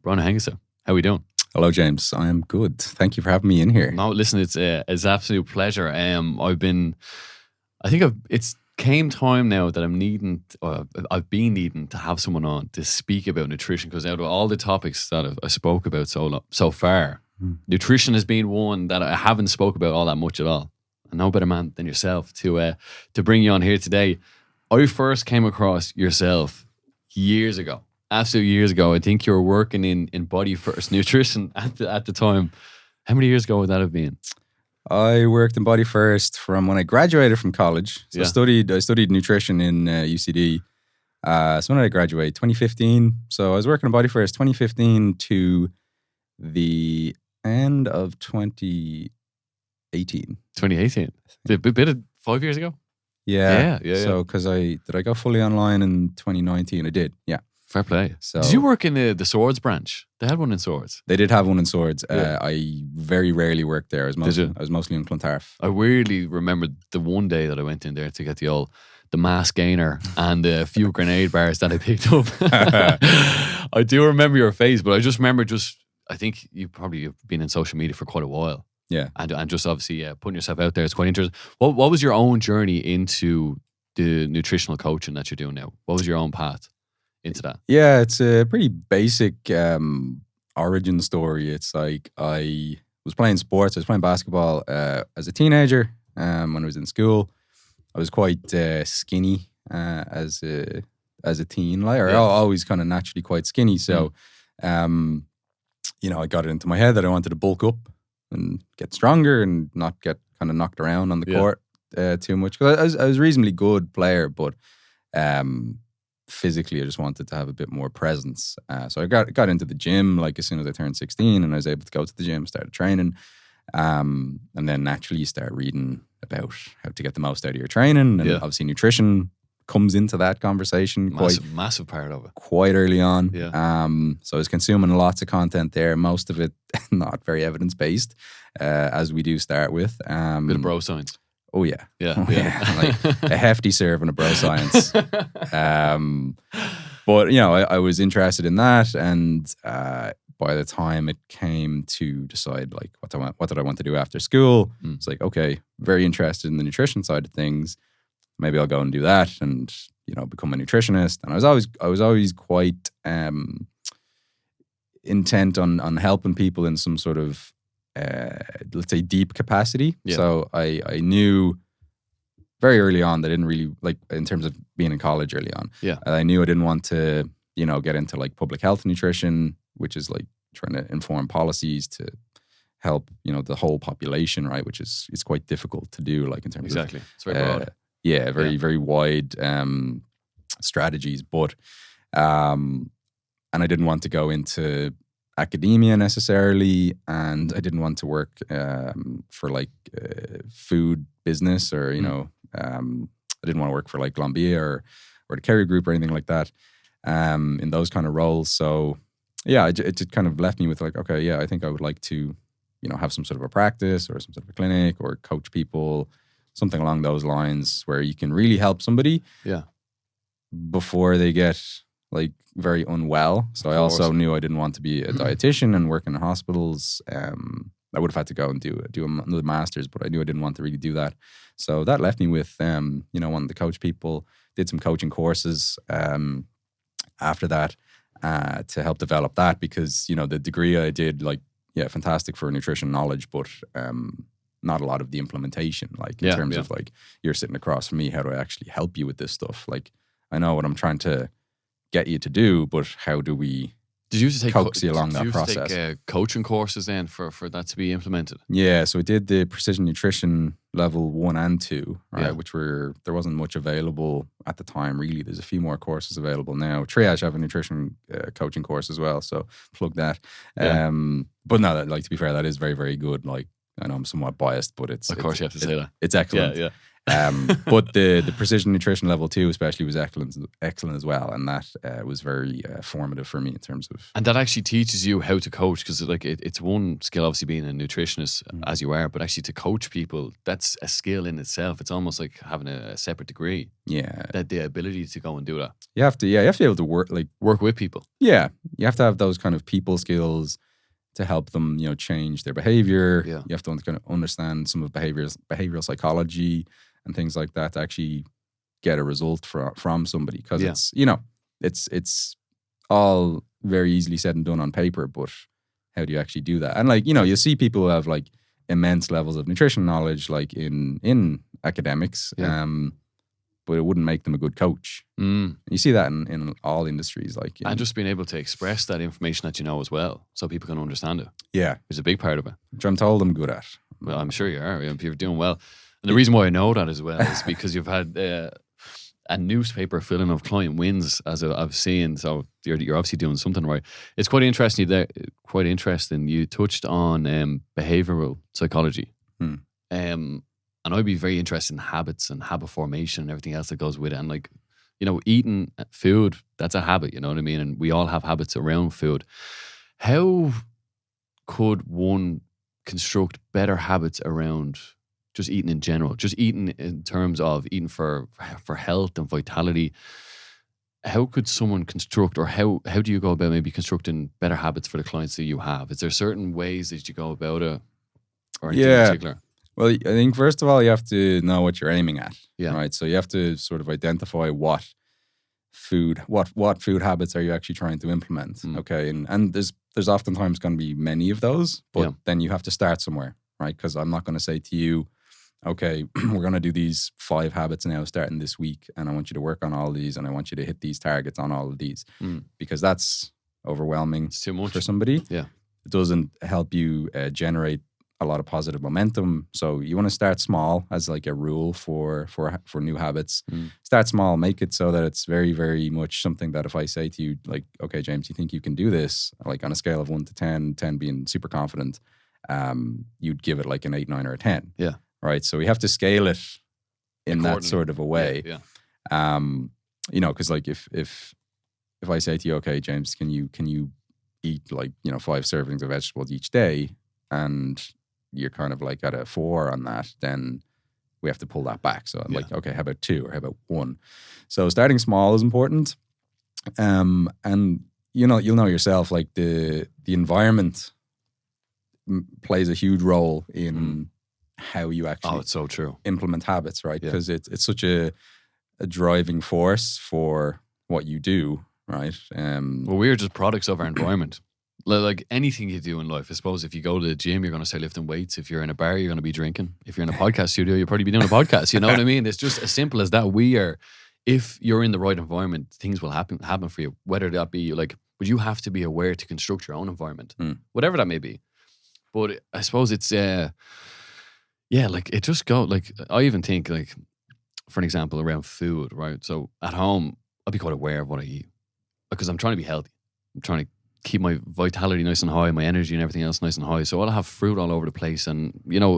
Brian O'hAonghusa. How are we doing? Hello, James. I am good. Thank you for having me in here. No, listen, it's an absolute pleasure. It's came time now that I've been needing to have someone on to speak about nutrition, because out of all the topics that I spoke about so far, nutrition has been one that I haven't spoke about all that much at all. And no better man than yourself to bring you on here today. I first came across yourself years ago. Absolute years ago. I think you were working in Body First Nutrition at the time. How many years ago would that have been? I worked in Body First from when I graduated from college. So I studied nutrition in UCD. So when did I graduate? 2015. So I was working in Body First 2015 to the end of 2018. 2018. A bit of 5 years ago? Yeah. So because did I go fully online in 2019? I did. Yeah. Fair play. So, did you work in the Swords branch? They had one in Swords. They did have one in Swords. I very rarely worked there. I was mostly in Clontarf. I weirdly remember the one day that I went in there to get the mass gainer and a few grenade bars that I picked up. I do remember your face, but I just remember I think you've been in social media for quite a while. Yeah. And just obviously putting yourself out there is quite interesting. What was your own journey into the nutritional coaching that you're doing now? What was your own path into that? Yeah, it's a pretty basic origin story. It's like I was playing sports. I was playing basketball as a teenager. When I was in school, I was quite skinny as a teen. Always kind of naturally quite skinny. So, I got it into my head that I wanted to bulk up and get stronger and not get kind of knocked around on the court too much. Because I was a reasonably good player, but physically I just wanted to have a bit more presence. So I got into the gym like as soon as I turned 16, and I was able to go to the gym, started training. And then naturally you start reading about how to get the most out of your training. And obviously nutrition comes into that conversation. Massive part of it. Quite early on. Yeah. So I was consuming lots of content there, most of it not very evidence-based, as we do start with. Bit of bro science. Oh yeah. Yeah. Like a hefty serving of bro science. But I was interested in that, and by the time it came to decide like what did I want to do after school, it's like, okay, very interested in the nutrition side of things. Maybe I'll go and do that and become a nutritionist. And I was always quite intent on helping people in some sort of let's say deep capacity. Yeah. So I knew very early on that I didn't really like, in terms of being in college early on. Yeah. I knew I didn't want to, get into like public health nutrition, which is like trying to inform policies to help, the whole population, right? Which is quite difficult to do, like in terms of it's very broad. Very wide strategies. But and I didn't want to go into academia necessarily, and I didn't want to work for like food business or I didn't want to work for like Glanbia or the Kerry Group or anything like that in those kind of roles. So it just kind of left me with like, okay, I think I would like to have some sort of a practice or some sort of a clinic or coach people, something along those lines where you can really help somebody before they get like very unwell. So I also knew I didn't want to be a dietitian and work in hospitals. I would have had to go and do another master's, but I knew I didn't want to really do that. So that left me with, wanting to coach people. Did some coaching courses after that to help develop that, because, the degree I did, like, fantastic for nutrition knowledge, but not a lot of the implementation, like in terms of like, you're sitting across from me, how do I actually help you with this stuff? Like, I know what I'm trying to get you to do, but how do we coax you along that process? Did you take coaching courses then for that to be implemented? Yeah, so I did the precision nutrition level 1 and 2, right? Which there wasn't much available at the time, really. There's a few more courses available now. Triage have a nutrition coaching course as well, so plug that. But no, like, to be fair, that is very, very good. Like, I know I'm somewhat biased, but it's... Of course you have to say that. It's excellent. Yeah. But the precision nutrition level 2 especially was excellent as well, and that was very formative for me in terms of. And that actually teaches you how to coach, because like it's one skill obviously being a nutritionist as you are, but actually to coach people, that's a skill in itself. It's almost like having a separate degree. Yeah, that the ability to go and do that. You have to be able to work with people. Yeah, you have to have those kind of people skills to help them, change their behavior. Yeah. You have to kind of understand some of behavioral psychology and things like that to actually get a result from somebody, because it's all very easily said and done on paper, but how do you actually do that? And you see people who have like immense levels of nutrition knowledge, like in academics, but it wouldn't make them a good coach. You see that in all industries, and just being able to express that information that you know as well, so people can understand it. Yeah, is a big part of it, which I'm told I'm good at. Well, I'm sure you are. You're doing well. And the reason why I know that as well is because you've had a newspaper filling of client wins, as I've seen. So you're obviously doing something right. It's quite interesting. You touched on behavioral psychology, and I'd be very interested in habits and habit formation and everything else that goes with it. And eating food, that's a habit. You know what I mean? And we all have habits around food. How could one construct better habits around just eating in general, just eating in terms of eating for health and vitality? How could someone construct, or how do you go about maybe constructing better habits for the clients that you have? Is there certain ways that you go about it, or anything in particular? Well, I think first of all, you have to know what you're aiming at, Yeah. right? So you have to sort of identify what food habits are you actually trying to implement, okay? And there's oftentimes going to be many of those, but then you have to start somewhere, right? Because I'm not going to say to you, okay, we're going to do these 5 habits now starting this week, and I want you to work on all these, and I want you to hit these targets on all of these, because that's overwhelming. It's too much for somebody. Yeah, it doesn't help you generate a lot of positive momentum. So you want to start small as like a rule for new habits. Start small, make it so that it's very, very much something that if I say to you, like, okay, James, you think you can do this? Like on a scale of 1 to 10, 10 being super confident, you'd give it like an 8, 9, or a 10. Yeah. Right. So we have to scale it in that sort of a way. Yeah. Because like if I say to you, okay, James, can you eat like 5 servings of vegetables each day, and you're kind of like at a 4 on that, then we have to pull that back. So I'm like, okay, how about 2 or how about 1? So starting small is important. And you'll know yourself, like the environment plays a huge role in how you actually it's so true. implement habits, right? Because it's such a driving force for what you do, right? Well, we're just products of our environment. Like anything you do in life, I suppose if you go to the gym, you're going to start lifting weights. If you're in a bar, you're going to be drinking. If you're in a podcast studio, you'll probably be doing a podcast. You know what I mean? It's just as simple as that. If you're in the right environment, things will happen for you. Whether that be like, but you have to be aware to construct your own environment, whatever that may be. But I suppose it's, like it just go, like I even think like, for an example, around food, right? So at home, I'll be quite aware of what I eat because I'm trying to be healthy. I'm trying to keep my vitality nice and high, my energy and everything else nice and high. So I'll have fruit all over the place and,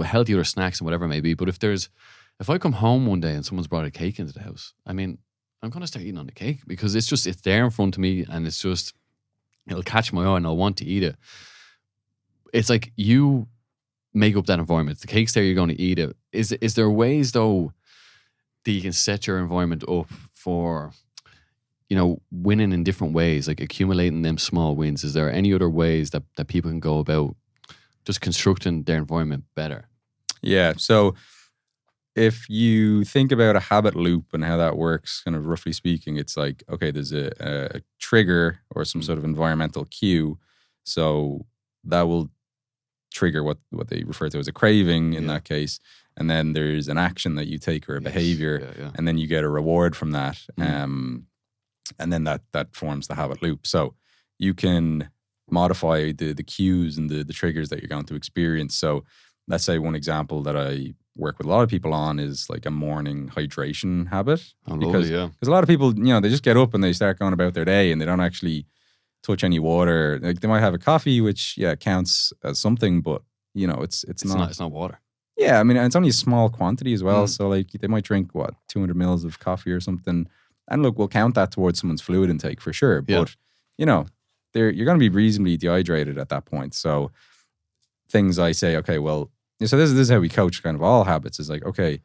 healthier snacks and whatever it may be. But if I come home one day and someone's brought a cake into the house, I mean, I'm going to start eating on the cake because it's there in front of me and it'll catch my eye and I'll want to eat it. It's like you make up that environment. The cake's there, you're going to eat it. Is there ways though that you can set your environment up for, winning in different ways, like accumulating them small wins? Is there any other ways that people can go about just constructing their environment better? Yeah. So if you think about a habit loop and how that works, kind of roughly speaking, it's like, okay, there's a trigger or some sort of environmental cue. So that will trigger what they refer to as a craving in that case. And then there's an action that you take or a behavior, and then you get a reward from that. And then that forms the habit loop. So you can modify the cues and the triggers that you're going to experience. So let's say one example that I work with a lot of people on is like a morning hydration habit. Because a lot of people, they just get up and they start going about their day and they don't actually touch any water. Like they might have a coffee, which counts as something, but it's not water. Yeah, I mean, it's only a small quantity as well. So like they might drink 200 mils of coffee or something. And look, we'll count that towards someone's fluid intake for sure. Yeah. But, you're going to be reasonably dehydrated at that point. So things I say, okay, well, so this is how we coach kind of all habits is like, okay,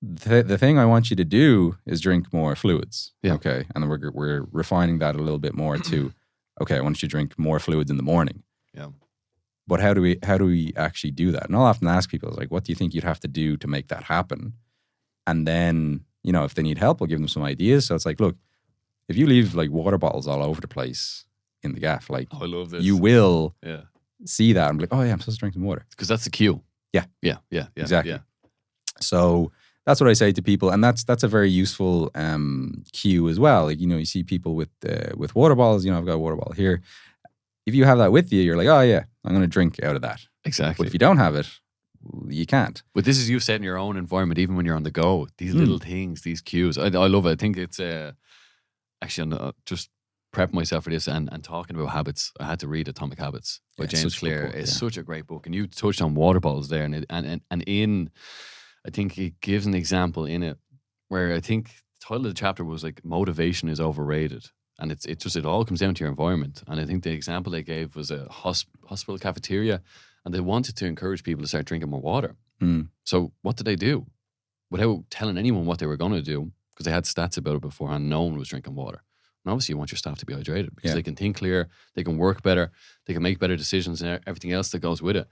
the thing I want you to do is drink more fluids. Yeah. Okay. And then we're refining that a little bit more to, okay, I want you to drink more fluids in the morning. Yeah. But how do we actually do that? And I'll often ask people, like, what do you think you'd have to do to make that happen? And then, if they need help, I'll give them some ideas. So it's like, look, if you leave like water bottles all over the place in the gaff, like, I love this. you will Yeah. see that and be like, oh yeah, I'm supposed to drink some water. Because that's the cue. Yeah. Yeah. Exactly. Yeah. So that's what I say to people, and that's a very useful cue as well. Like, you see people with water bottles. I've got a water bottle here. If you have that with you, you're like, oh yeah, I'm going to drink out of that. Exactly. But if you don't have it, you can't. But this is you set in your own environment, even when you're on the go. These little things, these cues. I love it. I think it's actually just prep myself for this and talking about habits. I had to read Atomic Habits by James Clear. It's such a great book, and you touched on water bottles there, and in I think it gives an example in it where I think the title of the chapter was like motivation is overrated. And it all comes down to your environment. And I think the example they gave was a hospital cafeteria, and they wanted to encourage people to start drinking more water. So what did they do? Without telling anyone what they were going to do, because they had stats about it beforehand, no one was drinking water. And obviously you want your staff to be hydrated because they can think clear, they can work better, they can make better decisions and everything else that goes with it.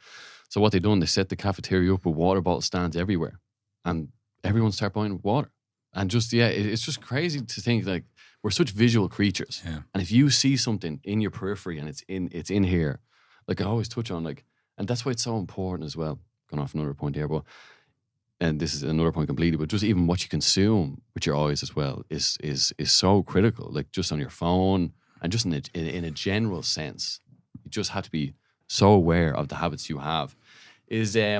So what they done, they set the cafeteria up with water bottle stands everywhere, and everyone started buying water. And just, it's just crazy to think like we're such visual creatures. Yeah. And if you see something in your periphery and it's in here, like I always touch on, like, and that's why it's so important as well. Going off another point here, and this is another point completely, but just even what you consume with your eyes as well is so critical. Like just on your phone and just in a general sense, you just have to be so aware of the habits you have. Is there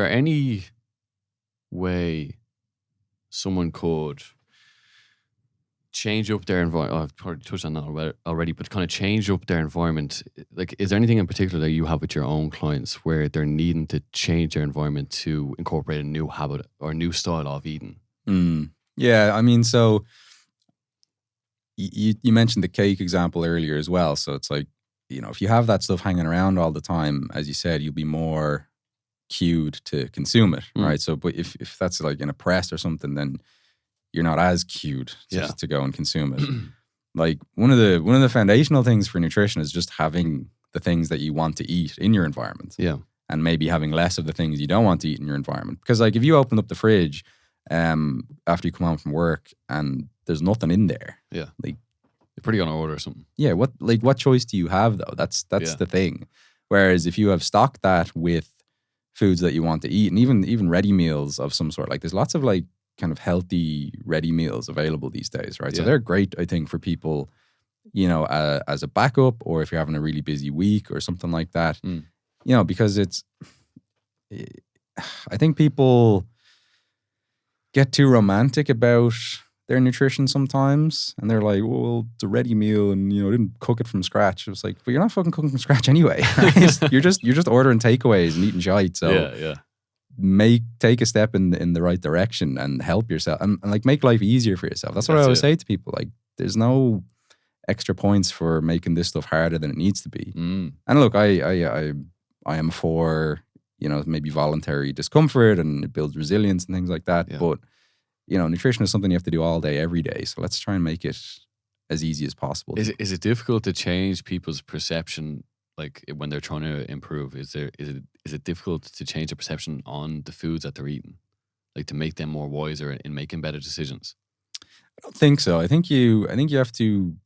any way someone could change up their environment? I've probably touched on that already, but kind of change up their environment. Like, is there anything in particular that you have with your own clients where they're needing to change their environment to incorporate a new habit or a new style of eating? Yeah, I mean, so you mentioned the cake example earlier as well. So it's like, if you have that stuff hanging around all the time, as you said, you'll be more cued to consume it, right? So, but if that's like in a press or something, then you're not as cued to go and consume it. Like one of the foundational things for nutrition is just having the things that you want to eat in your environment. Yeah. And maybe having less of the things you don't want to eat in your environment. Because like if you open up the fridge after you come home from work and there's nothing in there. Yeah. Like you're pretty gonna order something. Yeah, what choice do you have though? That's the thing. Whereas if you have stocked that with foods that you want to eat, and even ready meals of some sort, like there's lots of like kind of healthy ready meals available these days, right? So they're great, I think, for people, as a backup, or if you're having a really busy week or something like that, because I think people get too romantic about their nutrition sometimes, and they're like, well, it's a ready meal, and I didn't cook it from scratch. It was like, but you're not fucking cooking from scratch anyway. Right? You're just ordering takeaways and eating shite. So take a step in the right direction and help yourself and like make life easier for yourself. That's what I always say to people. Like, there's no extra points for making this stuff harder than it needs to be. And look, I am for maybe voluntary discomfort, and it builds resilience and things like that. But nutrition is something you have to do all day, every day. So let's try and make it as easy as possible. Is it difficult to change people's perception, like when they're trying to improve? Is it difficult to change their perception on the foods that they're eating, like to make them more wiser in making better decisions? I don't think so. I think you have to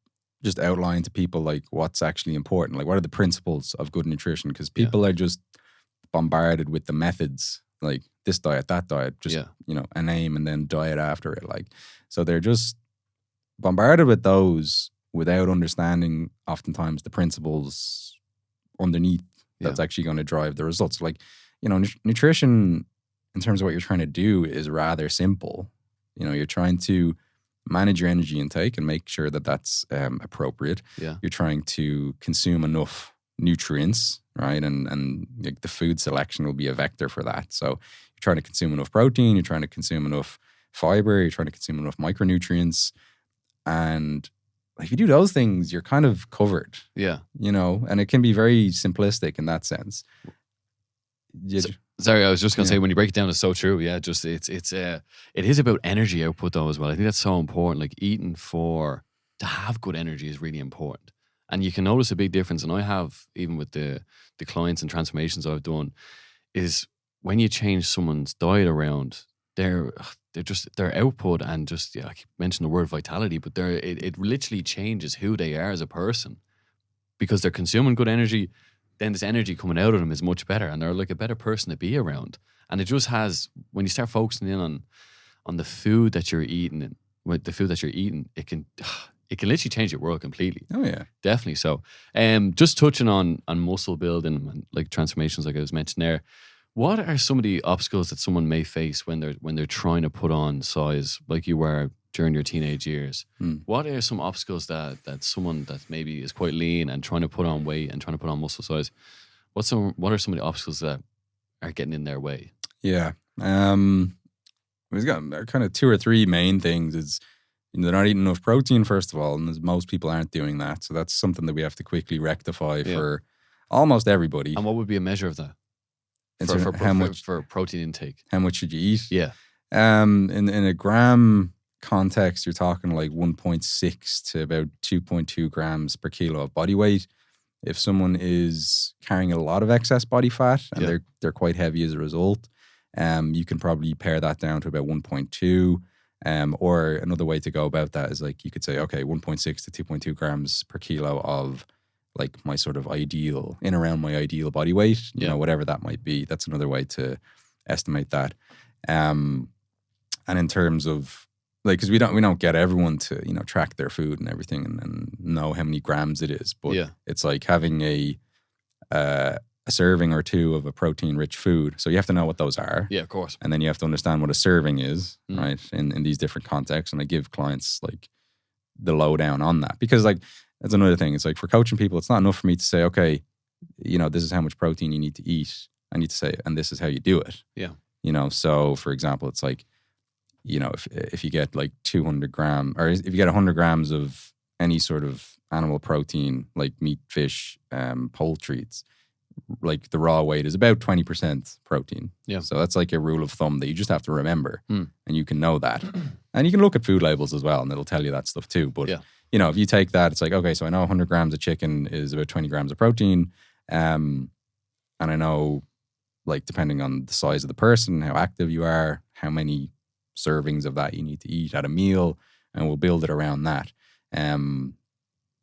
just outline to people like what's actually important. Like, what are the principles of good nutrition? Because people are just bombarded with the methods, like this diet, that diet, just a name and then diet after it. Like, so they're just bombarded with those without understanding oftentimes the principles underneath that's actually going to drive the results. Like, nutrition in terms of what you're trying to do is rather simple. You're trying to manage your energy intake and make sure that that's appropriate. You're trying to consume enough nutrients right? And like the food selection will be a vector for that. So you're trying to consume enough protein, you're trying to consume enough fiber, you're trying to consume enough micronutrients. And if you do those things, you're kind of covered. Yeah. You know, and it can be very simplistic in that sense. Sorry, I was just gonna say, when you break it down, it's so true. Yeah, just it is about energy output though as well. I think that's so important. Like eating to have good energy is really important, and you can notice a big difference. And I have, even with the clients and transformations I've done, is when you change someone's diet around, their output, and just, I keep mentioning the word vitality, but it literally changes who they are as a person, because they're consuming good energy. Then this energy coming out of them is much better, and they're like a better person to be around. And it just has, when you start focusing in on the food that you're eating, and with the food that you're eating, it can literally change your world completely. Oh yeah, definitely. So, just touching on muscle building and like transformations, like I was mentioning there. What are some of the obstacles that someone may face when they're trying to put on size, like you were during your teenage years? What are some obstacles that someone that maybe is quite lean and trying to put on weight and trying to put on muscle size, what are some of the obstacles that are getting in their way? Yeah. We've got kind of 2 or 3 main things. Is, they're not eating enough protein, first of all, and most people aren't doing that. So that's something that we have to quickly rectify for almost everybody. And what would be a measure of that? For protein intake. How much should you eat? Yeah. In a gram context, you're talking like 1.6 to about 2.2 grams per kilo of body weight. If someone is carrying a lot of excess body fat and they're quite heavy as a result, you can probably pare that down to about 1.2. Or another way to go about that is, like, you could say, okay, 1.6 to 2.2 grams per kilo of like my sort of ideal, in around my ideal body weight, you know, whatever that might be. That's another way to estimate that. And in terms of, like, because we don't get everyone to, track their food and everything and know how many grams it is. But it's like having a serving or 2 of a protein-rich food. So you have to know what those are. Yeah, of course. And then you have to understand what a serving is, right, in these different contexts. And I give clients, like, the lowdown on that. Because, like, that's another thing. It's like, for coaching people, it's not enough for me to say, okay, this is how much protein you need to eat. I need to say, and this is how you do it. Yeah. So for example, it's like, if you get like 200 grams, or if you get 100 grams of any sort of animal protein, like meat, fish, poultry, like the raw weight is about 20% protein. Yeah. So that's like a rule of thumb that you just have to remember, and you can know that. And you can look at food labels as well, and it'll tell you that stuff too. But if you take that, it's like, okay, so I know 100 grams of chicken is about 20 grams of protein. And I know, like, depending on the size of the person, how active you are, how many servings of that you need to eat at a meal, and we'll build it around that.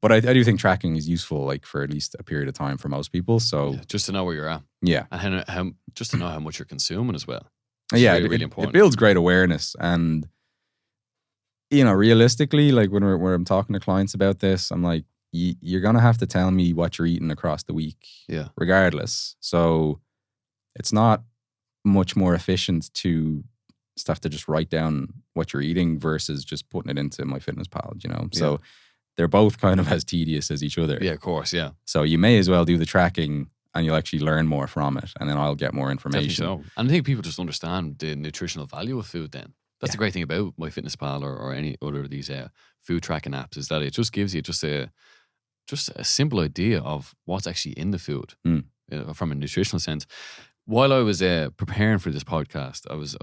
But I do think tracking is useful, like, for at least a period of time for most people. So just to know where you're at. Yeah. And how just to know how much you're consuming as well. It's really important. It builds great awareness. And, realistically, like, when I'm talking to clients about this, I'm like, you're going to have to tell me what you're eating across the week, regardless. So it's not much more efficient to have to just write down what you're eating versus just putting it into MyFitnessPal, So they're both kind of as tedious as each other. Yeah, of course, yeah. So you may as well do the tracking, and you'll actually learn more from it, and then I'll get more information. Definitely so. And I think people just understand the nutritional value of food then. That's the great thing about MyFitnessPal or any other of these food tracking apps, is that it just gives you just a simple idea of what's actually in the food from a nutritional sense. While I was preparing for this podcast, I was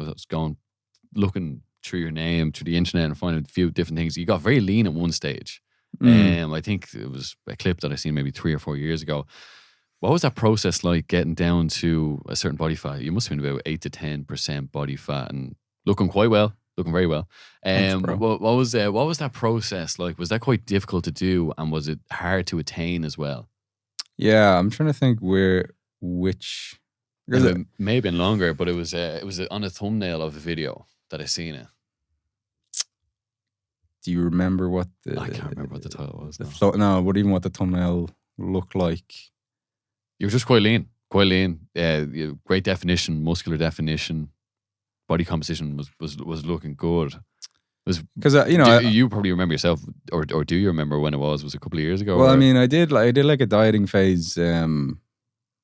looking through your name, through the internet, and finding a few different things. You got very lean at one stage. I think it was a clip that I seen maybe 3 or 4 years ago. What was that process like, getting down to a certain body fat? You must have been about 8 to 10% body fat and looking very well. Thanks, bro. What was that process like? Was that quite difficult to do, and was it hard to attain as well? Yeah, I'm trying to think which. It may have been longer, but it was on a thumbnail of a video that I seen it. Do you remember what I can't remember what the title was. What the thumbnail looked like. You were just quite lean. Great definition, muscular definition. Body composition was looking good. Because you probably remember yourself, or do you remember when it was? Was it a couple of years ago? Well, I mean, I did like a dieting phase.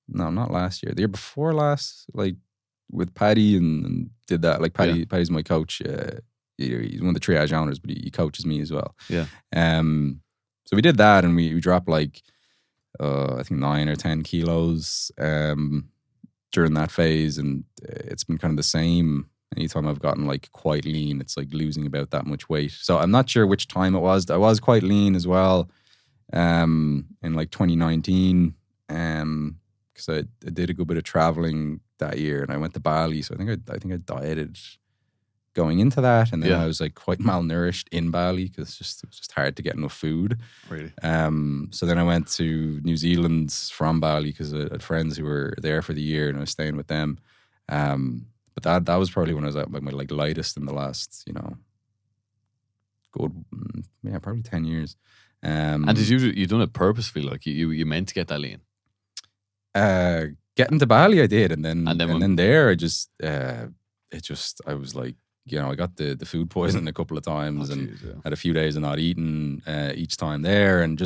no, not last year. The year before last, like with Paddy and did that. Like Paddy's my coach. He's one of the triage owners, but he coaches me as well. Yeah. So we did that, and we dropped like I think 9 or 10 kilos during that phase, and it's been kind of the same. Anytime I've gotten like quite lean, it's like losing about that much weight. So I'm not sure which time it was. I was quite lean as well in like 2019 because I did a good bit of traveling that year, and I went to Bali. So I think I dieted going into that, and then I was like quite malnourished in Bali because it was just hard to get enough food. Really? So then I went to New Zealand from Bali because I had friends who were there for the year, and I was staying with them. But that was probably when I was at my like lightest in the last, probably 10 years. And did you done it purposefully? Like you meant to get that lean? Getting to Bali, I did, and then there, I was like, I got the food poisoning a couple of times, had a few days of not eating each time there, and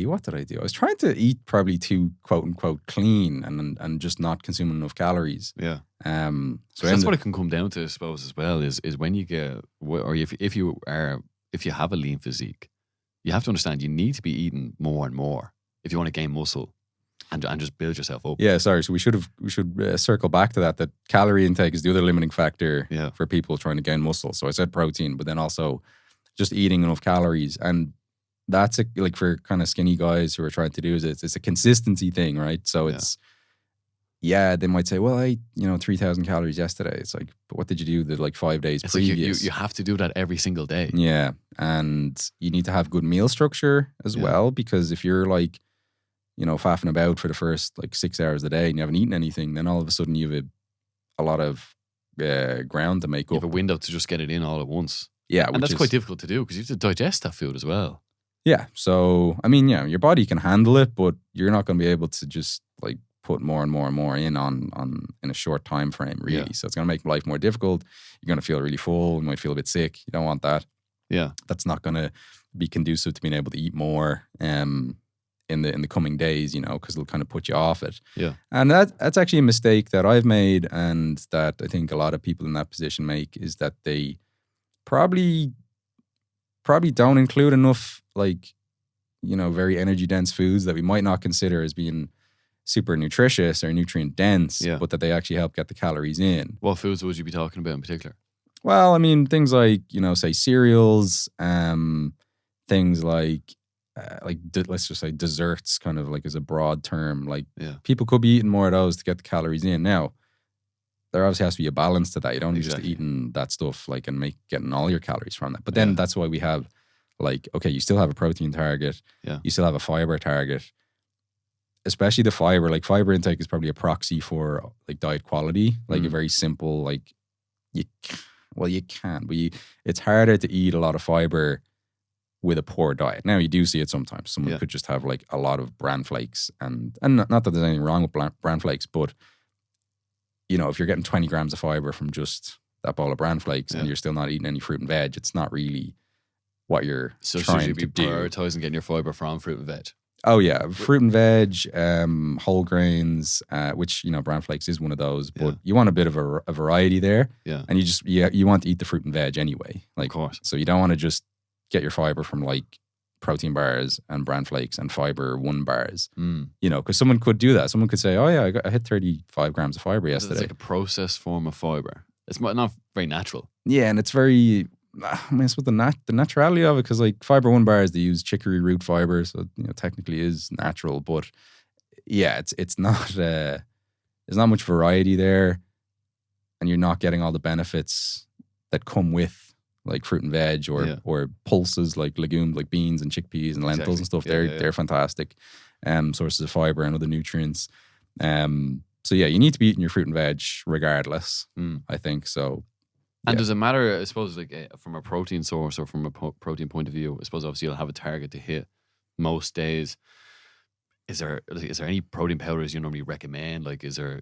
what did I do? I was trying to eat probably too quote unquote clean and just not consuming enough calories. Yeah. So that's what it can come down to, I suppose, as well. Is when you get, or if you have a lean physique, you have to understand you need to be eating more and more if you want to gain muscle and just build yourself up. Yeah. Sorry. So we should circle back to that calorie intake is the other limiting factor for people trying to gain muscle. So I said protein, but then also just eating enough calories. And that's like for kind of skinny guys who are trying to do is it's a consistency thing, right? So it's, they might say, well, I ate, 3,000 calories yesterday. It's like, but what did you do the like 5 days previous? Like you have to do that every single day. Yeah. And you need to have good meal structure as well, because if you're like, faffing about for the first like 6 hours a day and you haven't eaten anything, then all of a sudden you have a lot of ground to make up. You have a window to just get it in all at once. Yeah. And that's quite difficult to do because you have to digest that food as well. Yeah. So, I mean, your body can handle it, but you're not going to be able to just like put more and more and more in a short time frame, really. Yeah. So it's going to make life more difficult. You're going to feel really full. You might feel a bit sick. You don't want that. Yeah. That's not going to be conducive to being able to eat more in the coming days, because it'll kind of put you off it. Yeah. And that's actually a mistake that I've made, and that I think a lot of people in that position make, is that they probably don't include enough like, very energy dense foods that we might not consider as being super nutritious or nutrient dense, but that they actually help get the calories in. What foods would you be talking about in particular? Well, I mean, things like, say cereals, things like let's just say desserts, kind of like as a broad term. Like people could be eating more of those to get the calories in. Now, there obviously has to be a balance to that. You don't just eating that stuff like and getting all your calories from that. But then that's why we have like, okay, you still have a protein target. Yeah. You still have a fiber target. Especially the fiber. Like fiber intake is probably a proxy for like diet quality. Like a very simple, like you can, but it's harder to eat a lot of fiber with a poor diet. Now you do see it sometimes. Someone could just have like a lot of bran flakes and not that there's anything wrong with bran flakes, but if you're getting 20 grams of fiber from just that bowl of bran flakes and you're still not eating any fruit and veg, it's not really what you're trying to do. Prioritizing getting your fiber from fruit and veg. Oh yeah, fruit and veg, whole grains, which bran flakes is one of those. But you want a bit of a variety there, and you want to eat the fruit and veg anyway. Like, of course. So you don't want to just get your fiber from like protein bars and bran flakes and fiber 1 bars. Because someone could do that. Someone could say, "Oh yeah, I hit 35 grams of fiber yesterday." It's like a processed form of fiber. It's not very natural. Yeah, and it's very. I mean, it's with the naturality of it, because like fiber 1 bars, they use chicory root fiber, so technically is natural, but it's not there's not much variety there, and you're not getting all the benefits that come with like fruit and veg or pulses like legumes like beans and chickpeas and lentils and stuff. They're fantastic sources of fiber and other nutrients. So you need to be eating your fruit and veg regardless. I think so. And does it matter, I suppose, like from a protein source or from a protein point of view? I suppose obviously you'll have a target to hit most days. Is there any protein powders you normally recommend? Like, is a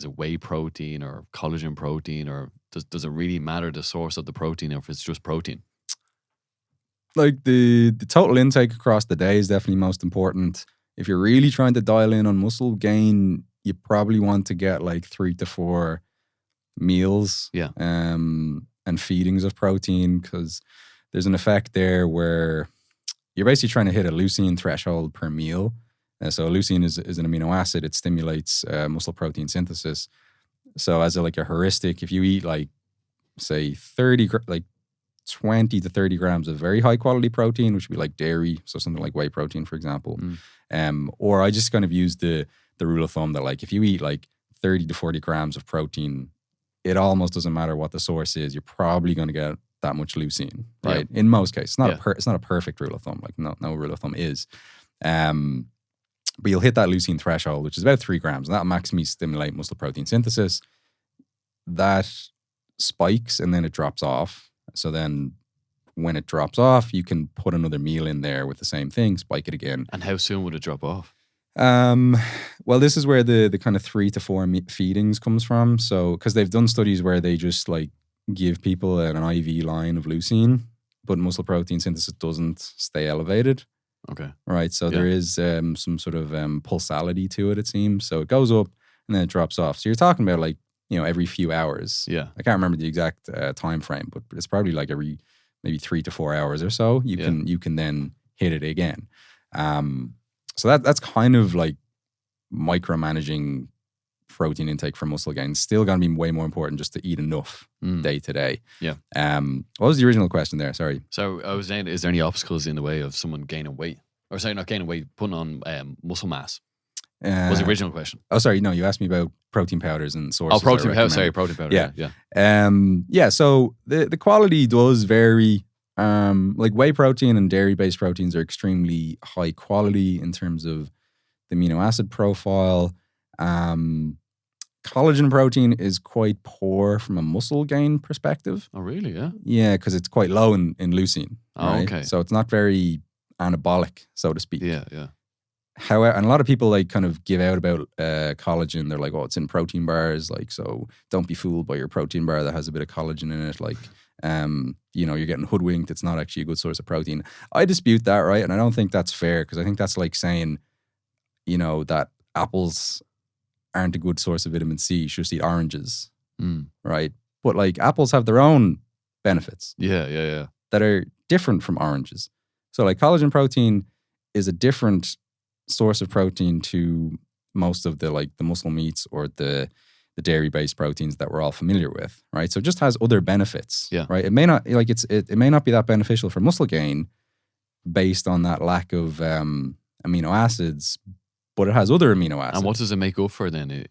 whey protein or collagen protein, or does it really matter the source of the protein or if it's just protein? Like the total intake across the day is definitely most important. if you're really trying to dial in on muscle gain, you probably want to get like 3 to 4 meals and feedings of protein, because there's an effect there where you're basically trying to hit a leucine threshold per meal. So leucine is an amino acid. It stimulates muscle protein synthesis. So as a heuristic, if you eat like, say, 20 to 30 grams of very high quality protein, which would be like dairy, so something like whey protein, for example. Or I just kind of use the rule of thumb that like if you eat like 30 to 40 grams of protein, it almost doesn't matter what the source is. You're probably going to get that much leucine, right? Yeah. In most cases, it's not a perfect rule of thumb. Like no rule of thumb is. But you'll hit that leucine threshold, which is about 3 grams, and that'll maximally stimulate muscle protein synthesis. That spikes and then it drops off. So then when it drops off, you can put another meal in there with the same thing, spike it again. And how soon would it drop off? Well, this is where the kind of 3 to 4 feedings comes from. So, because they've done studies where they just like give people an IV line of leucine, but muscle protein synthesis doesn't stay elevated. Okay. Right. So there is some sort of pulsality to it, it seems. So it goes up and then it drops off. So you're talking about like, every few hours. Yeah. I can't remember the exact time frame, but it's probably like every maybe 3 to 4 hours or so. You can then hit it again. So that's kind of like micromanaging protein intake for muscle gain. It's still going to be way more important just to eat enough day to day. Yeah. What was the original question there? Sorry. So I was saying, is there any obstacles in the way of someone gaining weight? Or sorry, not gaining weight, putting on muscle mass? Was the original question. Oh, sorry. No, you asked me about protein powders and sources. Oh, protein powder. Sorry, protein powder. Yeah. So the quality does vary. Like whey protein and dairy-based proteins are extremely high quality in terms of the amino acid profile. Collagen protein is quite poor from a muscle gain perspective. Oh, really? Yeah. Yeah, because it's quite low in leucine. Oh, right? okay. So it's not very anabolic, so to speak. Yeah. However, and a lot of people like kind of give out about collagen. They're like, "Oh, it's in protein bars." Like, so don't be fooled by your protein bar that has a bit of collagen in it. Like, you're getting hoodwinked. It's not actually a good source of protein. I dispute that, right? And I don't think that's fair, because I think that's like saying, that apples aren't a good source of vitamin C. You should just eat oranges, right? But like apples have their own benefits. Yeah. That are different from oranges. So like collagen protein is a different source of protein to most of the muscle meats or the dairy-based proteins that we're all familiar with, right? So it just has other benefits, right? It may not it may not be that beneficial for muscle gain based on that lack of amino acids, but it has other amino acids. And what does it make up for then?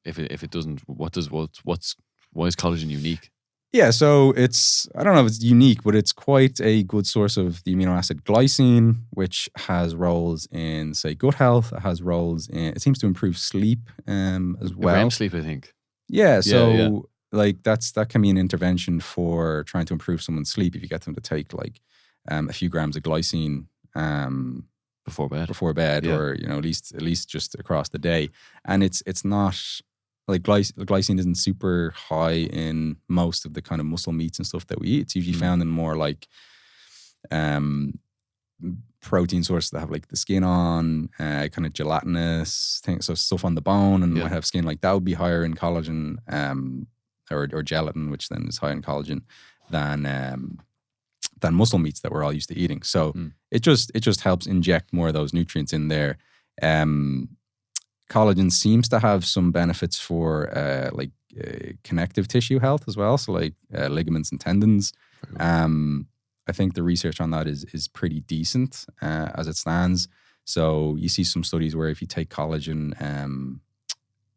If it doesn't, why is collagen unique? Yeah, so I don't know if it's unique, but it's quite a good source of the amino acid glycine, which has roles in, say, gut health. It has roles in, it seems to improve sleep as well. REM sleep, I think. Yeah, so like that can be an intervention for trying to improve someone's sleep if you get them to take like a few grams of glycine before bed, or at least just across the day. And it's not like glycine isn't super high in most of the kind of muscle meats and stuff that we eat. It's usually found in more like protein sources that have like the skin on, kind of gelatinous things, so stuff on the bone and might have skin. Like that would be higher in collagen or gelatin, which then is higher in collagen than muscle meats that we're all used to eating. So it just helps inject more of those nutrients in there. Collagen seems to have some benefits for connective tissue health as well. So like ligaments and tendons. I think the research on that is pretty decent as it stands. So you see some studies where if you take collagen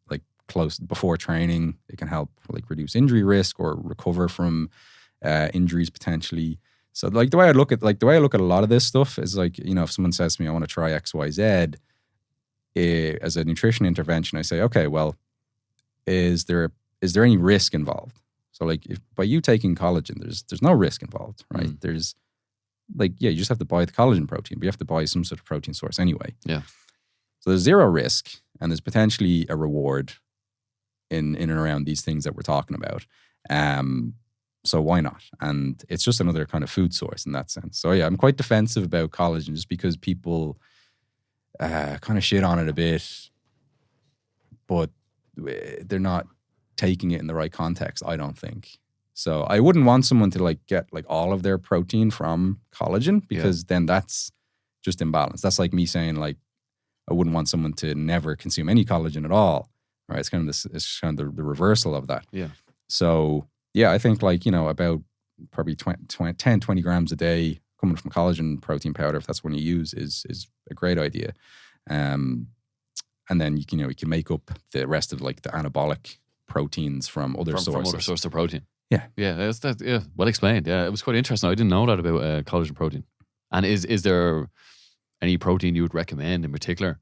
like close before training, it can help like reduce injury risk or recover from injuries potentially. So like the way I look at a lot of this stuff is like, if someone says to me, I want to try XYZ, as a nutrition intervention, I say, okay, well, is there any risk involved? So like if by you taking collagen, there's no risk involved, right? There's like, you just have to buy the collagen protein, but you have to buy some sort of protein source anyway. Yeah. So there's zero risk and there's potentially a reward in and around these things that we're talking about. So why not? And it's just another kind of food source in that sense. So yeah, I'm quite defensive about collagen just because people kind of shit on it a bit, but they're not taking it in the right context, I don't think. So I wouldn't want someone to like get like all of their protein from collagen, because then that's just imbalanced. That's like me saying like I wouldn't want someone to never consume any collagen at all. Right? It's kind of this. It's kind of the reversal of that. Yeah. So yeah, I think like, you know, about probably 10, 20 grams a day coming from collagen protein powder, if that's one you use, is a great idea. And then you can make up the rest of like the anabolic proteins from other sources. From other sources of protein. Yeah. Yeah, that's that. Yeah, well explained. Yeah, it was quite interesting. I didn't know that about collagen protein. And is there any protein you would recommend in particular?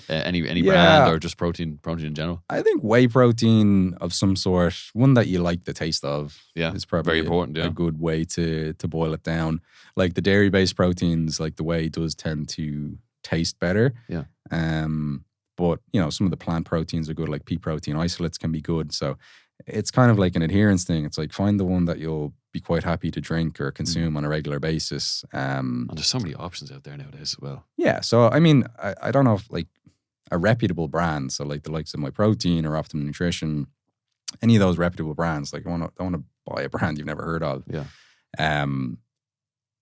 Any brand, or just protein in general? I think whey protein of some sort, one that you like the taste of, is probably very important. a good way to boil it down. Like the dairy-based proteins, like the whey does tend to taste better. Yeah. But you know, some of the plant proteins are good, like pea protein isolates can be good. So it's kind of like an adherence thing. It's like find the one that you'll be quite happy to drink or consume on a regular basis. And there's so many options out there nowadays as well. Yeah. So I mean, I don't know if like a reputable brand, so like the likes of MyProtein or Optimum Nutrition, any of those reputable brands, like I don't want to buy a brand you've never heard of. Yeah.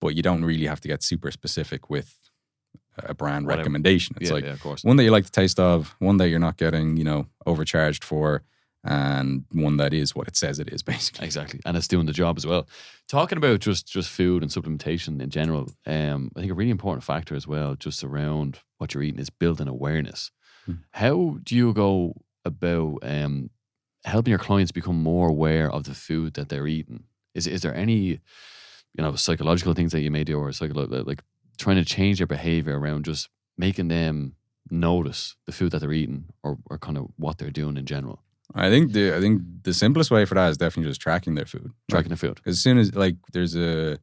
But you don't really have to get super specific with a brand Whatever. recommendation. It's like of course. one that you like the taste of, one that you're not getting, you know, overcharged for, and one that is what it says it is, basically. Exactly. And it's doing the job as well. Talking about just food and supplementation in general, I think a really important factor as well, just around what you're eating, is building awareness. How do you go about helping your clients become more aware of the food that they're eating? Is there any, you know, psychological things that you may do, or like trying to change their behavior around just making them notice the food that they're eating, or kind of what they're doing in general? I think the simplest way for that is definitely just tracking their food. Tracking the food. Because as soon as, like, there's a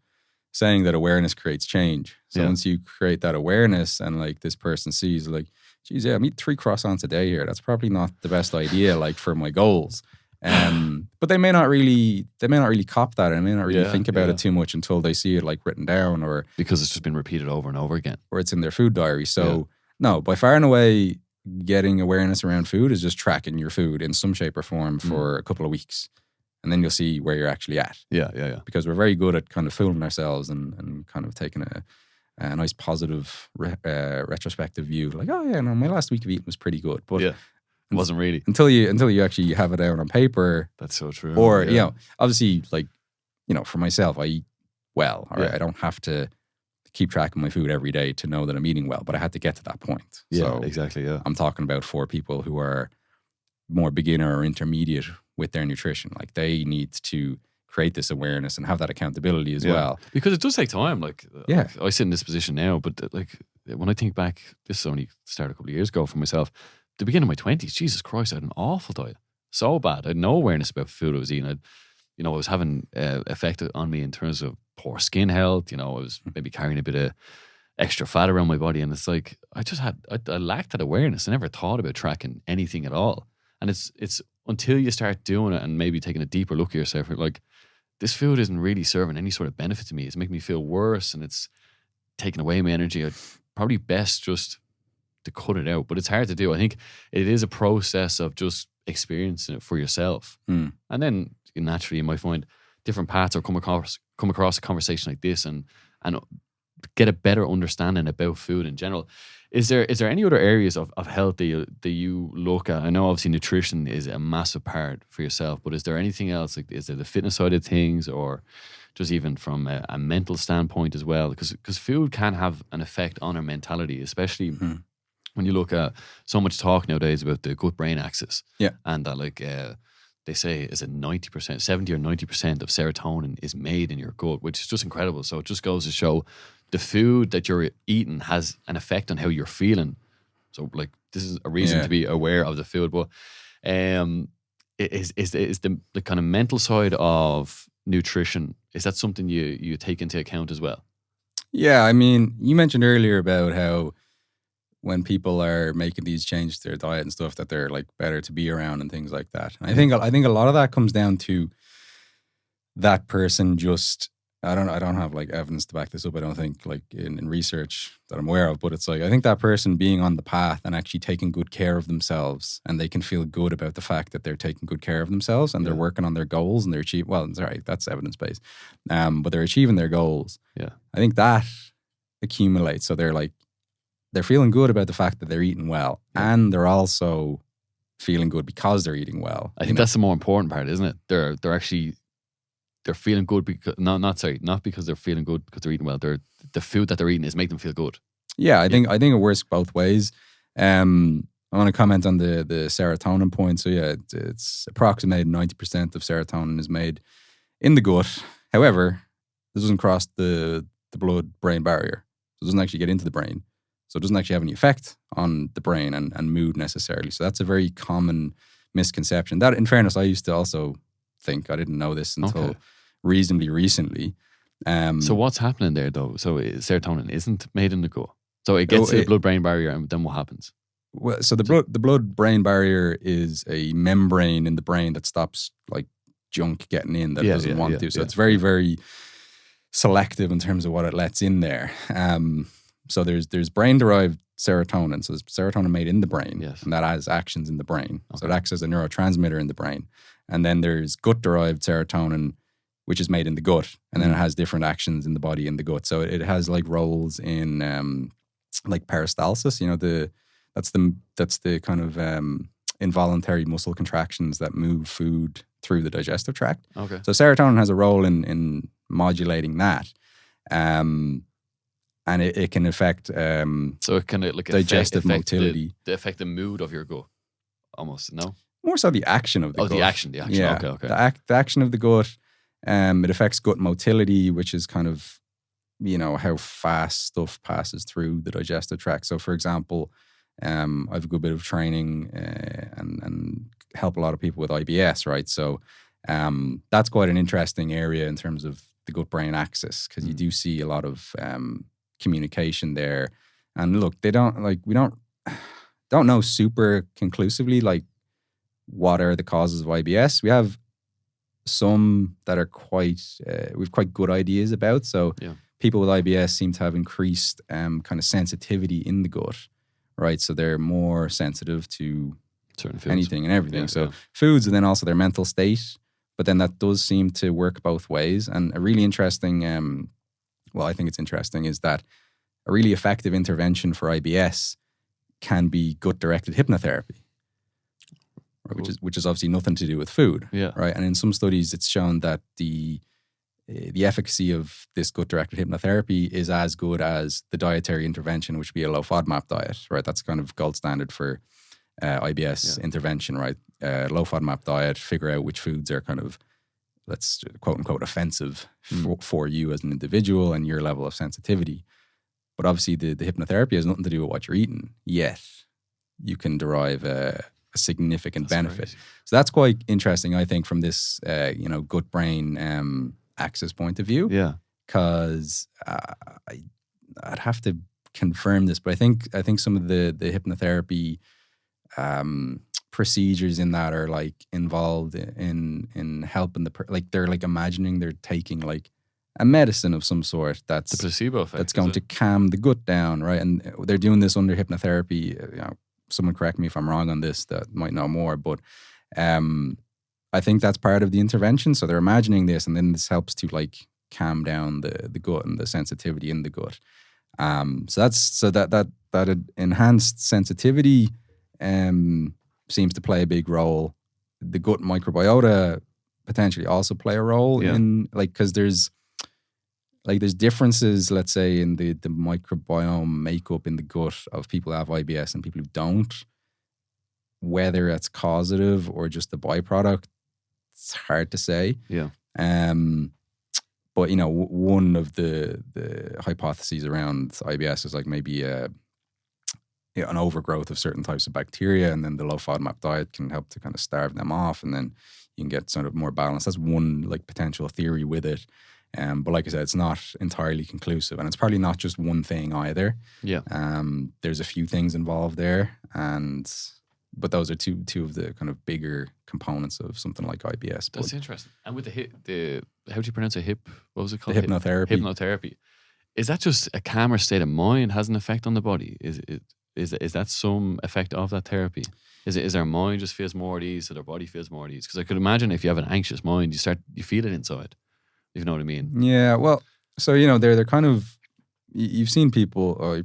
saying that awareness creates change. So once you create that awareness and like this person sees like, geez, yeah, I'm eating 3 croissants a day here. That's probably not the best idea, like for my goals. But they may not really cop that, and they may not really think about it too much until they see it like written down, or because it's just been repeated over and over again, or it's in their food diary. So no, by far and away, getting awareness around food is just tracking your food in some shape or form for a couple of weeks. And then you'll see where you're actually at. Yeah. Because we're very good at kind of fooling ourselves and kind of taking a nice positive retrospective view. Like, oh yeah, no, my last week of eating was pretty good. But it wasn't really. Until you actually have it down on paper. That's so true. Or, you know, obviously, like, you know, for myself, I eat well. All right? I don't have to keep track of my food every day to know that I'm eating well, but I had to get to that point. Yeah, so exactly. Yeah. I'm talking about for people who are more beginner or intermediate with their nutrition. Like, they need to create this awareness and have that accountability as well. Because it does take time. Like, I sit in this position now, but like when I think back, this only started a couple of years ago for myself. The beginning of my 20s, Jesus Christ, I had an awful diet. So bad. I had no awareness about food I was eating. I was having effect on me in terms of poor skin health. You know, I was maybe carrying a bit of extra fat around my body. And it's like, I lacked that awareness. I never thought about tracking anything at all. And it's until you start doing it and maybe taking a deeper look at yourself, like, this food isn't really serving any sort of benefit to me. It's making me feel worse, and it's taking away my energy. I'd probably best just to cut it out. But it's hard to do. I think it is a process of just experiencing it for yourself. And then naturally you might find different paths, or come across a conversation like this and get a better understanding about food in general. Is there any other areas of health that you look at? I know obviously nutrition is a massive part for yourself, but is there anything else? Like, is there the fitness side of things, or just even from a mental standpoint as well? Because food can have an effect on our mentality, especially when you look at so much talk nowadays about the gut-brain axis. Yeah. And that, like, they say, is it 90%, 70 or 90% of serotonin is made in your gut, which is just incredible. So it just goes to show the food that you're eating has an effect on how you're feeling. So, like, this is a reason to be aware of the food. But is the kind of mental side of nutrition, is that something you take into account as well? Yeah, I mean, you mentioned earlier about how when people are making these changes to their diet and stuff, that they're like better to be around and things like that. And I think a lot of that comes down to that person just I don't have like evidence to back this up. I don't think like in research that I'm aware of, but it's like, I think that person being on the path and actually taking good care of themselves, and they can feel good about the fact that they're taking good care of themselves and they're working on their goals and they're achieving, well, it's all right, that's evidence based. But they're achieving their goals. Yeah. I think that accumulates. So they're feeling good about the fact that they're eating well, and they're also feeling good because they're eating well. I think that's the more important part, isn't it? They're feeling good because not because they're feeling good because they're eating well. The food that they're eating is making them feel good. Yeah, I think it works both ways. I want to comment on the serotonin point. So yeah, it's approximated 90% of serotonin is made in the gut. However, this doesn't cross the blood-brain barrier. So it doesn't actually get into the brain. So it doesn't actually have any effect on the brain and mood necessarily. So that's a very common misconception. That, in fairness, I used to also think. I didn't know this until reasonably recently. So what's happening there though? So serotonin isn't made in the gut. So it gets to the blood-brain barrier, and then what happens? Well, so the blood-brain barrier is a membrane in the brain that stops like junk getting in that it doesn't want to. So it's very, very selective in terms of what it lets in there. So there's brain-derived serotonin. So there's serotonin made in the brain, and that has actions in the brain. Okay. So it acts as a neurotransmitter in the brain. And then there's gut-derived serotonin, which is made in the gut, and then it has different actions in the body in the gut. So it has like roles in like peristalsis. You know, that's the kind of involuntary muscle contractions that move food through the digestive tract. Okay. So serotonin has a role in modulating that, and it can affect so it can like digestive motility. They affect the mood of your gut, almost. No, more so the action of the gut. The action. Yeah. Okay. The action of the gut. It affects gut motility, which is kind of, you know, how fast stuff passes through the digestive tract. So, for example, I have a good bit of training and help a lot of people with IBS, right? So that's quite an interesting area in terms of the gut-brain axis, because you do see a lot of communication there. And look, we don't know super conclusively like what are the causes of IBS. We have some that are we've quite good ideas about. So people with IBS seem to have increased kind of sensitivity in the gut, right? So they're more sensitive to certain foods, anything and everything. Foods, and then also their mental state. But then that does seem to work both ways. And a really interesting, I think it's interesting, is that a really effective intervention for IBS can be gut-directed hypnotherapy. Which is obviously nothing to do with food, right? And in some studies, it's shown that the efficacy of this gut-directed hypnotherapy is as good as the dietary intervention, which would be a low FODMAP diet, right? That's kind of gold standard for IBS intervention, right? Low FODMAP diet, figure out which foods are kind of, let's quote unquote, offensive for you as an individual and your level of sensitivity. But obviously, the hypnotherapy has nothing to do with what you're eating, yet you can derive a significant benefit. Crazy. So that's quite interesting, I think, from this gut-brain axis point of view. Yeah. Because I'd have to confirm this, but I think some of the hypnotherapy procedures in that are like involved in helping they're like imagining they're taking like a medicine of some sort that's the placebo effect, that's going to calm the gut down, right? And they're doing this under hypnotherapy. Someone correct me if I'm wrong on this that might know more, but I think that's part of the intervention. So they're imagining this, and then this helps to like calm down the gut and the sensitivity in the gut. So that enhanced sensitivity seems to play a big role. The gut microbiota potentially also play a role in because there's differences, let's say, in the microbiome makeup in the gut of people who have IBS and people who don't. Whether it's causative or just the byproduct, it's hard to say. Yeah. But one of the hypotheses around IBS is like maybe an overgrowth of certain types of bacteria, and then the low FODMAP diet can help to kind of starve them off, and then you can get sort of more balance. That's one like potential theory with it. But like I said, it's not entirely conclusive, and it's probably not just one thing either. Yeah. There's a few things involved there, and but those are two of the kind of bigger components of something like IBS. That's interesting. And with how do you pronounce it? What was it called? The hypnotherapy. Hypnotherapy. Is that just a calmer state of mind has an effect on the body? Is that some effect of that therapy? Is their mind just feels more at ease, so their body feels more at ease? Because I could imagine if you have an anxious mind, you feel it inside. If you know what I mean? Yeah. Well, so they're kind of, you've seen people, or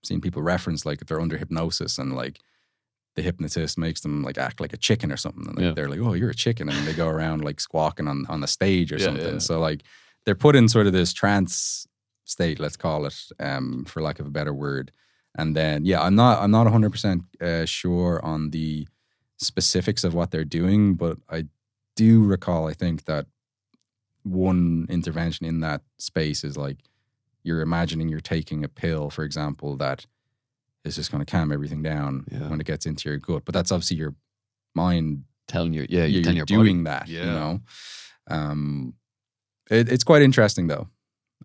seen people reference like if they're under hypnosis and like the hypnotist makes them like act like a chicken or something, and they're like, oh, you're a chicken, and they go around like squawking on the stage or something. Yeah. So like they're put in sort of this trance state, let's call it, for lack of a better word. And then, I'm not 100% sure on the specifics of what they're doing, but I do recall, I think, that one intervention in that space is like you're imagining you're taking a pill, for example, that is just going to calm everything down when it gets into your gut. But that's obviously your mind telling you, you're telling your doing body. that, It's quite interesting, though.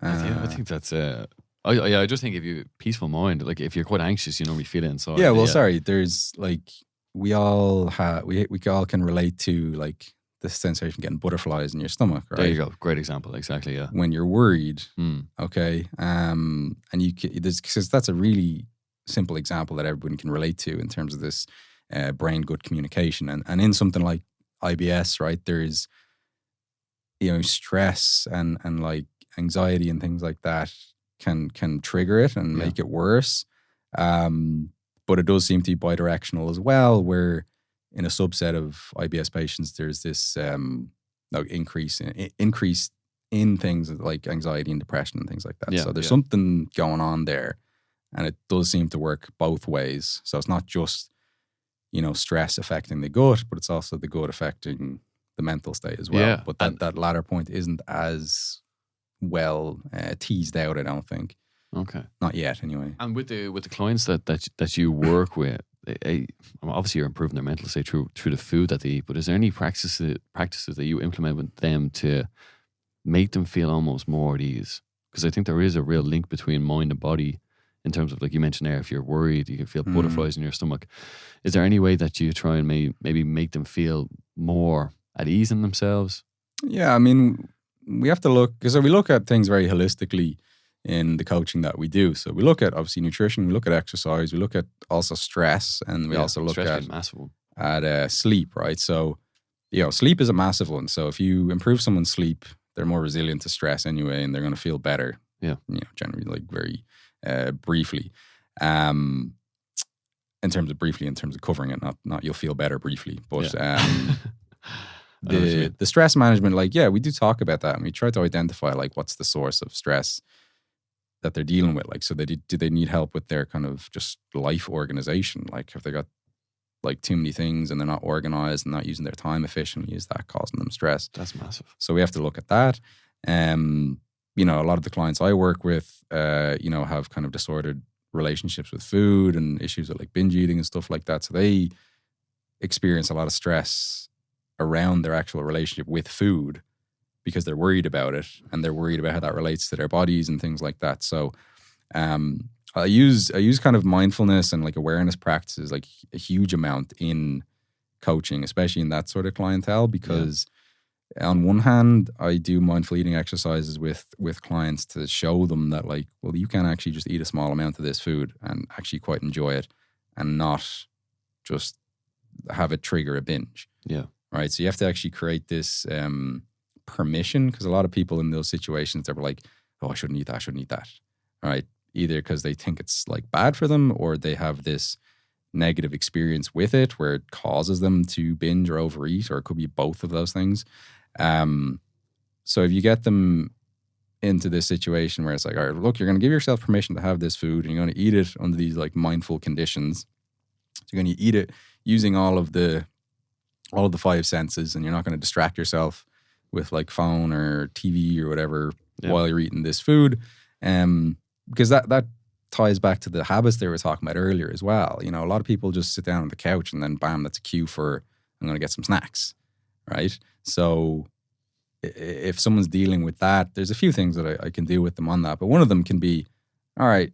I think that's... I just think if you peaceful mind, like if you're quite anxious, you normally feel it inside. Yeah, well, sorry. There's like we all can relate to like the sensation of getting butterflies in your stomach, right? There you go. Great example. Exactly. Yeah. When you're worried, okay, and because that's a really simple example that everyone can relate to in terms of this brain-gut communication, and in something like IBS, right? There's stress and like anxiety and things like that can trigger it and make it worse. But it does seem to be bidirectional as well, where in a subset of IBS patients, there's this increase in things like anxiety and depression and things like that. So there's something going on there, and it does seem to work both ways. So it's not just, stress affecting the gut, but it's also the gut affecting the mental state as well. Yeah. But that latter point isn't as well teased out, I don't think. Okay. Not yet, anyway. And with the clients that you work with, obviously you're improving their mental state through the food that they eat, but is there any practices that you implement with them to make them feel almost more at ease? Because I think there is a real link between mind and body in terms of, like you mentioned there, if you're worried, you can feel butterflies in your stomach. Is there any way that you try and maybe make them feel more at ease in themselves? Yeah, I mean, we have to look, because we look at things very holistically in the coaching that we do. So we look at obviously nutrition, we look at exercise, we look at also stress, and we also look at sleep, right? So, sleep is a massive one. So if you improve someone's sleep, they're more resilient to stress anyway, and they're going to feel better. Yeah. Generally, like very briefly. In terms of covering it, not you'll feel better briefly, but the stress management, we do talk about that, and we try to identify like what's the source of stress that they're dealing with. Like, so do they need help with their kind of just life organization? Like, if they got like too many things and they're not organized and not using their time efficiently, is that causing them stress? That's massive. So we have to look at that. A lot of the clients I work with, have kind of disordered relationships with food and issues with like binge eating and stuff like that. So they experience a lot of stress around their actual relationship with food because they're worried about it, and they're worried about how that relates to their bodies and things like that. So I use kind of mindfulness and like awareness practices like a huge amount in coaching, especially in that sort of clientele, because on one hand, I do mindful eating exercises with clients to show them that like, well, you can actually just eat a small amount of this food and actually quite enjoy it and not just have it trigger a binge. Yeah. Right. So you have to actually create this permission, because a lot of people in those situations, they're like, oh, I shouldn't eat that. Right. Either because they think it's like bad for them, or they have this negative experience with it where it causes them to binge or overeat, or it could be both of those things. So if you get them into this situation where it's like, all right, look, you're going to give yourself permission to have this food, and you're going to eat it under these like mindful conditions. So you're going to eat it using all of the five senses, and you're not going to distract yourself with like phone or TV or whatever while you're eating this food. Because that ties back to the habits they were talking about earlier as well. A lot of people just sit down on the couch and then bam, that's a cue for, I'm going to get some snacks, right? So if someone's dealing with that, there's a few things that I can do with them on that. But one of them can be, all right,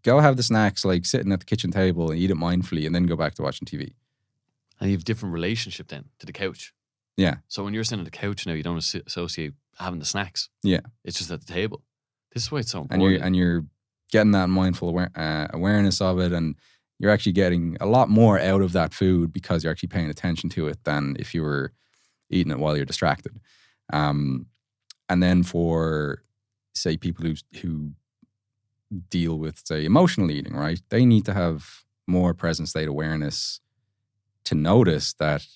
go have the snacks, like sitting at the kitchen table and eat it mindfully, and then go back to watching TV. And you have a different relationship then to the couch. Yeah. So when you're sitting at the couch now, you don't associate having the snacks. Yeah. It's just at the table. This is why it's so important. And you're getting that mindful awareness of it, and you're actually getting a lot more out of that food because you're actually paying attention to it than if you were eating it while you're distracted. And then for, say, people who deal with, say, emotional eating, right? They need to have more present state awareness to notice that,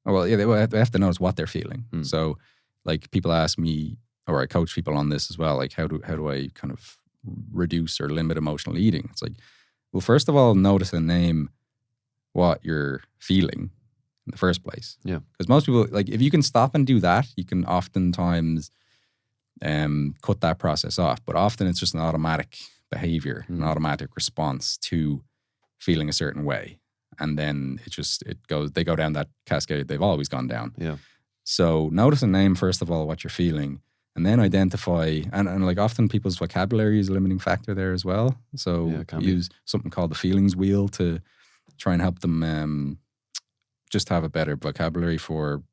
they have to notice what they're feeling. So, like, people ask me, or I coach people on this as well, like, how do I kind of reduce or limit emotional eating? It's like, well, first of all, notice and name what you're feeling in the first place. Yeah. Because most people, like, if you can stop and do that, you can oftentimes cut that process off. But often it's just an automatic behavior, an automatic response to feeling a certain way. And then they go down that cascade they've always gone down. Yeah. So notice and name, first of all, what you're feeling, and then identify, and like often people's vocabulary is a limiting factor there as well. So use something called the feelings wheel to try and help them just have a better vocabulary for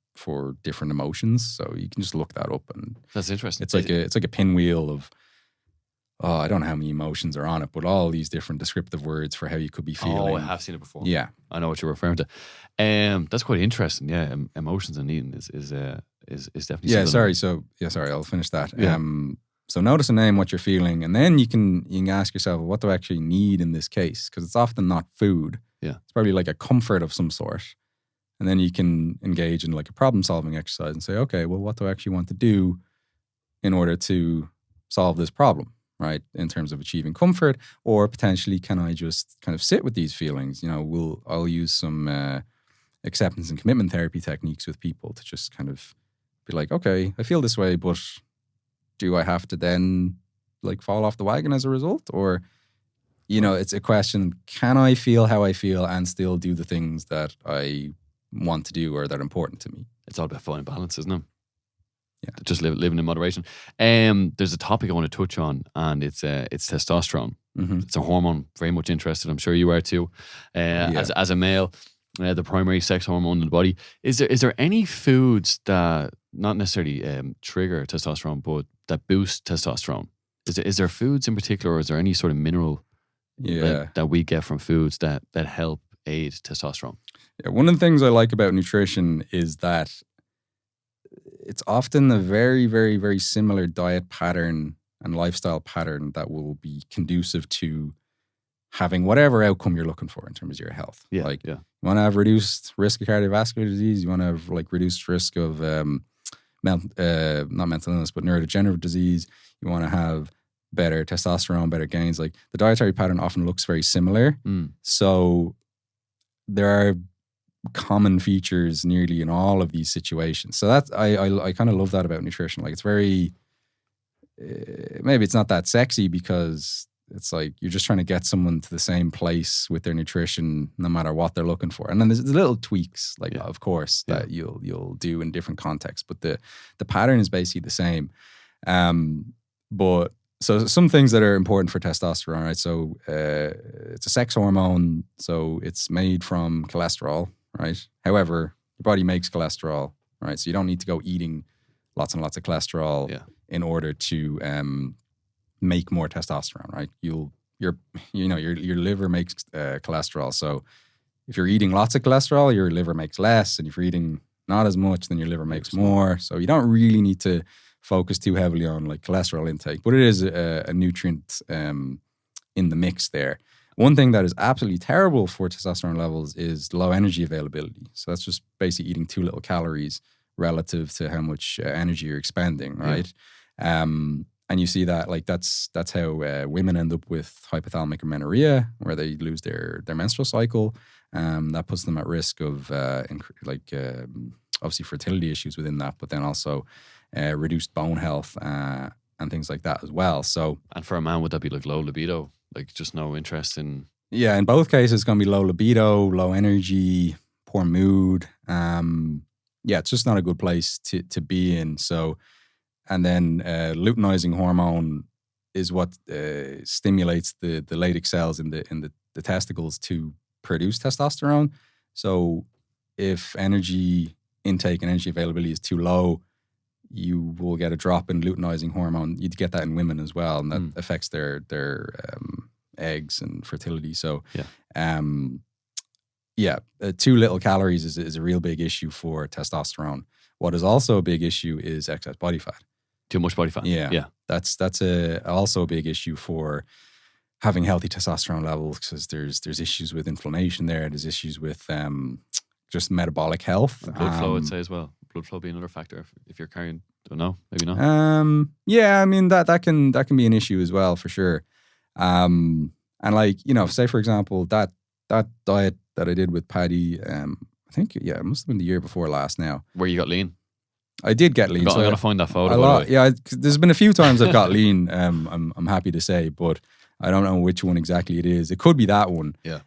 different emotions. So you can just look that up, and that's interesting. It's like a pinwheel of, I don't know how many emotions are on it, but all these different descriptive words for how you could be feeling. Oh, I have seen it before. Yeah. I know what you're referring to. That's quite interesting. Yeah, emotions and eating is definitely. Yeah, sorry. I'll finish that. Yeah. So notice and name what you're feeling, and then you can ask yourself, what do I actually need in this case? Because it's often not food. Yeah, it's probably like a comfort of some sort, and then you can engage in like a problem solving exercise and say, okay, well, what do I actually want to do in order to solve this problem? Right, in terms of achieving comfort, or potentially, can I just kind of sit with these feelings? I'll use some acceptance and commitment therapy techniques with people to just kind of be like, okay, I feel this way, but do I have to then like fall off the wagon as a result? Or, it's a question, can I feel how I feel and still do the things that I want to do or that are important to me? It's all about finding balance, isn't it? Yeah, just living in moderation. There's a topic I want to touch on, and it's testosterone. Mm-hmm. It's a hormone. Very much interested. I'm sure you are too. As a male, the primary sex hormone in the body. Is there any foods that not necessarily trigger testosterone, but that boost testosterone? Is there foods in particular, or is there any sort of mineral that we get from foods that help aid testosterone? Yeah, one of the things I like about nutrition is that it's often a very, very, very similar diet pattern and lifestyle pattern that will be conducive to having whatever outcome you're looking for in terms of your health. Yeah, you want to have reduced risk of cardiovascular disease. You want to have like reduced risk of not mental illness, but neurodegenerative disease. You want to have better testosterone, better gains. Like, the dietary pattern often looks very similar. So there are common features nearly in all of these situations. So that's I kind of love that about nutrition. Like, it's very maybe it's not that sexy because it's like you're just trying to get someone to the same place with their nutrition no matter what they're looking for. And then there's little tweaks, like of course, that you'll do in different contexts, but the pattern is basically the same. But so some things that are important for testosterone, right? So it's a sex hormone, so it's made from cholesterol, right? However, your body makes cholesterol, right? So you don't need to go eating lots and lots of cholesterol in order to make more testosterone, right? Your liver makes cholesterol. So if you're eating lots of cholesterol, your liver makes less, and if you're eating not as much, then your liver makes more. So you don't really need to focus too heavily on like cholesterol intake, but it is a nutrient in the mix there. One thing that is absolutely terrible for testosterone levels is low energy availability. So that's just basically eating too little calories relative to how much energy you're expending, right? And you see that like that's how women end up with hypothalamic amenorrhea, where they lose their menstrual cycle. That puts them at risk of obviously fertility issues within that, but then also reduced bone health and things like that as well. So, and for a man, would that be like low libido, like just no interest in? Yeah, in both cases, it's going to be low libido, low energy, poor mood. It's just not a good place to be in. So, and then luteinizing hormone is what stimulates the Leydig cells in the testicles to produce testosterone. So if energy intake and energy availability is too low, you will get a drop in luteinizing hormone. You'd get that in women as well, and that affects their eggs and fertility. So, too little calories is a real big issue for testosterone. What is also a big issue is excess body fat. Too much body fat. Yeah. That's also a big issue for having healthy testosterone levels, because there's issues with inflammation there. There's issues with just metabolic health. Blood flow, I'd say as well. Blood flow being another factor if you're carrying. Don't know, maybe not. I mean that can be an issue as well, for sure. And like, say for example that diet that I did with Paddy, I think it must have been the year before last now. Where you got lean? I did get lean. I'm gonna find that photo. A lot, yeah. There's been a few times I've got lean. I'm happy to say, but I don't know which one exactly it is. It could be that one. Yeah.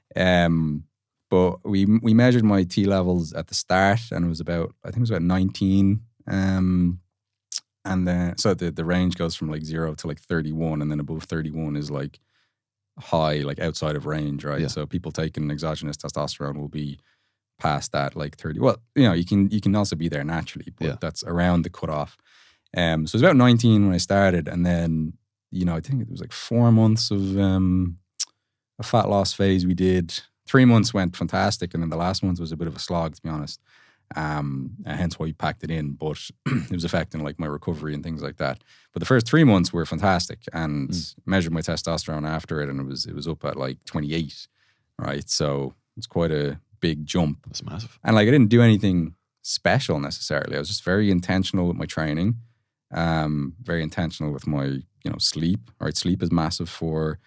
But we measured my T levels at the start, and I think it was about 19. And then so the range goes from like 0 to like 31, and then above 31 is like high, like outside of range, right? Yeah. So people taking exogenous testosterone will be past that, like 30. Well, you can also be there naturally, but that's around the cutoff. So it was about 19 when I started, and then I think it was like 4 months of a fat loss phase we did. 3 months went fantastic, and then the last month was a bit of a slog, to be honest. And hence why we packed it in, but it was affecting like my recovery and things like that. But the first 3 months were fantastic, and measured my testosterone after it, and it was up at like 28, right? So it's quite a big jump. That's massive. And like I didn't do anything special necessarily. I was just very intentional with my training, very intentional with my sleep. Right, sleep is massive for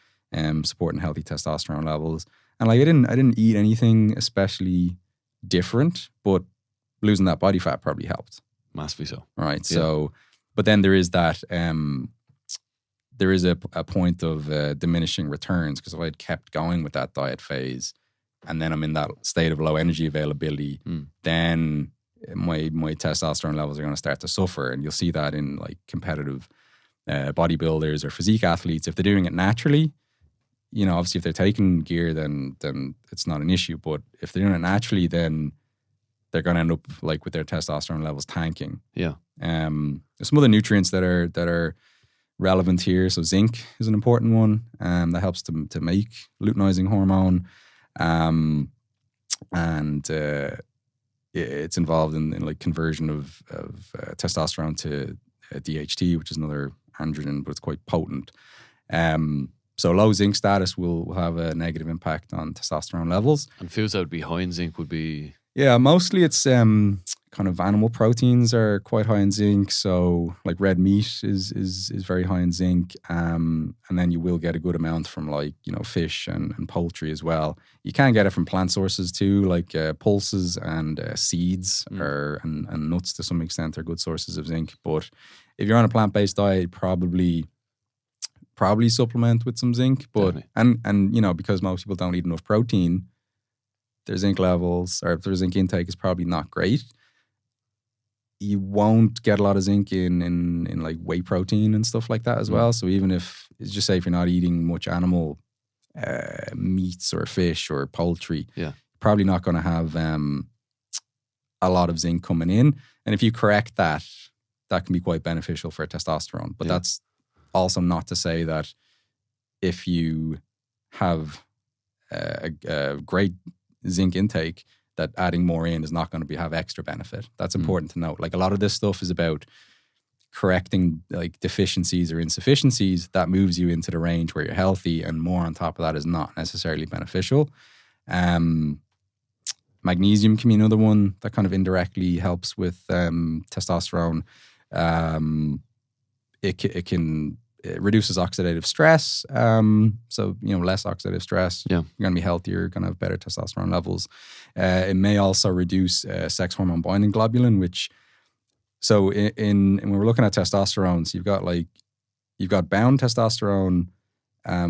supporting healthy testosterone levels. And like I didn't eat anything especially different, but losing that body fat probably helped. Massively so. Right. Yeah. So, but then there is that, there is a point of diminishing returns, because if I had kept going with that diet phase and then I'm in that state of low energy availability, then my testosterone levels are going to start to suffer. And you'll see that in like competitive bodybuilders or physique athletes. If they're doing it naturally, obviously if they're taking gear, then it's not an issue. But if they're doing it naturally, then they're going to end up like with their testosterone levels tanking. Yeah. There's some other nutrients that are relevant here. So zinc is an important one, that helps to make luteinizing hormone, and it's involved in like conversion of testosterone to DHT, which is another androgen, but it's quite potent. So low zinc status will have a negative impact on testosterone levels. And foods that would be high in zinc would be? Yeah, mostly it's kind of animal proteins are quite high in zinc. So like red meat is very high in zinc. And then you will get a good amount from like, fish and poultry as well. You can get it from plant sources too, like pulses and seeds and nuts to some extent are good sources of zinc. But if you're on a plant-based diet, probably supplement with some zinc. But and because most people don't eat enough protein, their zinc levels or their zinc intake is probably not great. You won't get a lot of zinc in like whey protein and stuff like that as well. So even if, just say if you're not eating much animal meats or fish or poultry, you're probably not going to have a lot of zinc coming in. And if you correct that can be quite beneficial for testosterone. But that's also not to say that if you have a great zinc intake, that adding more in is not going to have extra benefit. That's important to note. Like a lot of this stuff is about correcting like deficiencies or insufficiencies that moves you into the range where you're healthy, and more on top of that is not necessarily beneficial. Magnesium can be another one that kind of indirectly helps with testosterone. It reduces oxidative stress. So, less oxidative stress. Yeah. You're going to be healthier, you're going to have better testosterone levels. It may also reduce sex hormone binding globulin, which, so when we're looking at testosterone, so you've got bound testosterone,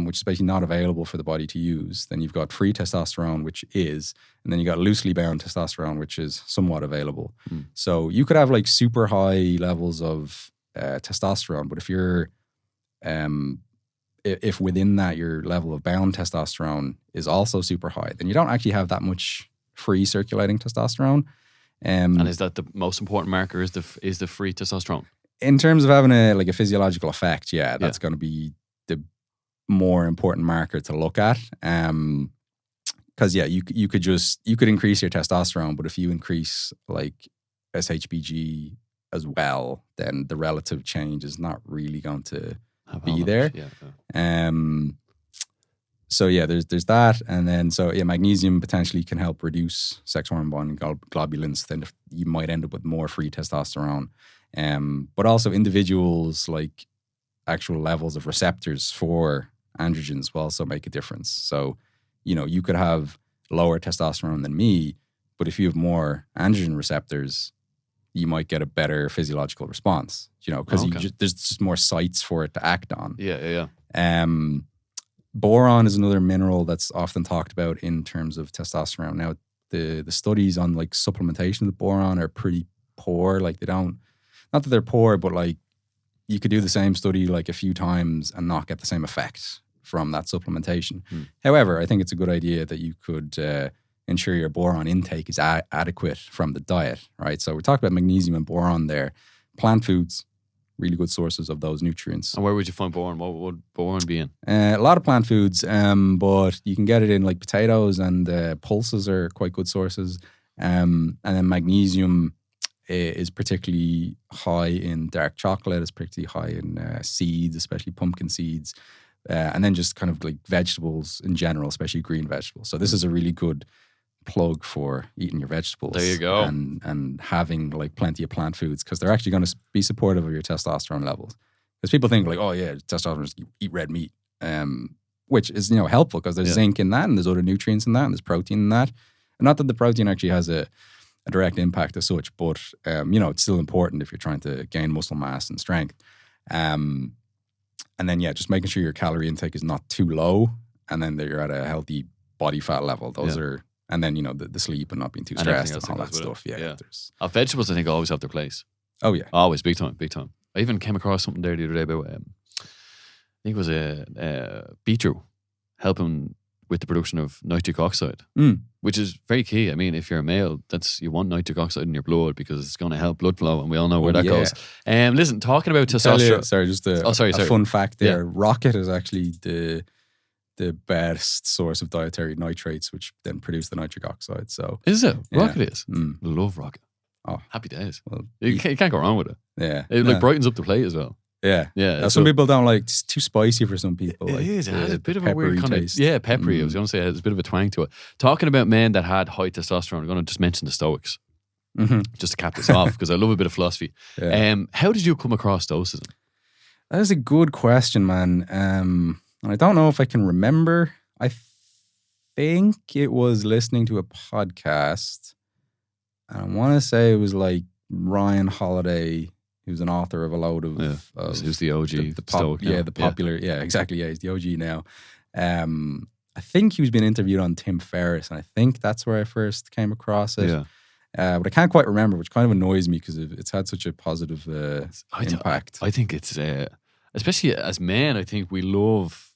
which is basically not available for the body to use. Then you've got free testosterone, which is, and then you got loosely bound testosterone, which is somewhat available. So you could have like super high levels of testosterone, but if you're if within that your level of bound testosterone is also super high, then you don't actually have that much free circulating testosterone. And is that the most important marker? Is the free testosterone? In terms of having a physiological effect, that's going to be the more important marker to look at. Because you could increase your testosterone, but if you increase like SHBG as well, then the relative change is not really going to be there. There's that, and then magnesium potentially can help reduce sex hormone binding globulins. Then you might end up with more free testosterone. But also individuals like actual levels of receptors for androgens will also make a difference. So, you could have lower testosterone than me, but if you have more androgen receptors, you might get a better physiological response, because there's just more sites for it to act on. Boron is another mineral that's often talked about in terms of testosterone. Now, the studies on like supplementation with boron are pretty poor. Like not that they're poor, but like you could do the same study like a few times and not get the same effect from that supplementation. However, I think it's a good idea that you could ensure your boron intake is adequate from the diet, right? So we talked about magnesium and boron there. Plant foods, really good sources of those nutrients. And where would you find boron? What would boron be in? A lot of plant foods, but you can get it in like potatoes, and pulses are quite good sources. And then magnesium is particularly high in dark chocolate. It's particularly high in seeds, especially pumpkin seeds. And then just kind of like vegetables in general, especially green vegetables. So this is a really good plug for eating your vegetables. There you go. And having like plenty of plant foods, because they're actually going to be supportive of your testosterone levels. Because people think like, oh yeah, testosterone is you eat red meat, which is helpful because there's zinc in that, and there's other nutrients in that, and there's protein in that. And not that the protein actually has a direct impact as such, but it's still important if you're trying to gain muscle mass and strength. And then just making sure your calorie intake is not too low, and then that you're at a healthy body fat level. Those are, and then the sleep and not being too stressed and all that stuff. Vegetables, I think, always have their place. Oh yeah, always, big time. I even came across something there the other day about I think it was a beetroot helping with the production of nitric oxide, which is very key. I mean, if you're a male, you want nitric oxide in your blood because it's going to help blood flow, and we all know where that goes. Listen, talking about testosterone. A fun fact there. Rocket is actually the best source of dietary nitrates, which then produce the nitric oxide. So is it? Rocket is. I love Rocket. Oh, happy days. Well, you can't go wrong with it. Yeah, it brightens up the plate as well. Yeah. Now, some people don't like. It's too spicy for some people. It is. It has a bit of a weird kind taste. of peppery. I was going to say it has a bit of a twang to it. Talking about men that had high testosterone, I'm going to just mention the Stoics, just to cap this off because I love a bit of philosophy. How did you come across Stoicism? That is a good question, man. And I don't know if I can remember. I think it was listening to a podcast, and I want to say it was like Ryan Holiday. He was an author of a load of... Who's the OG? The popular... Yeah, exactly. Yeah, he's the OG now. I think he was being interviewed on Tim Ferriss, and I think that's where I first came across it. But I can't quite remember, which kind of annoys me because it's had such a positive impact. I think it's... especially as men, I think we love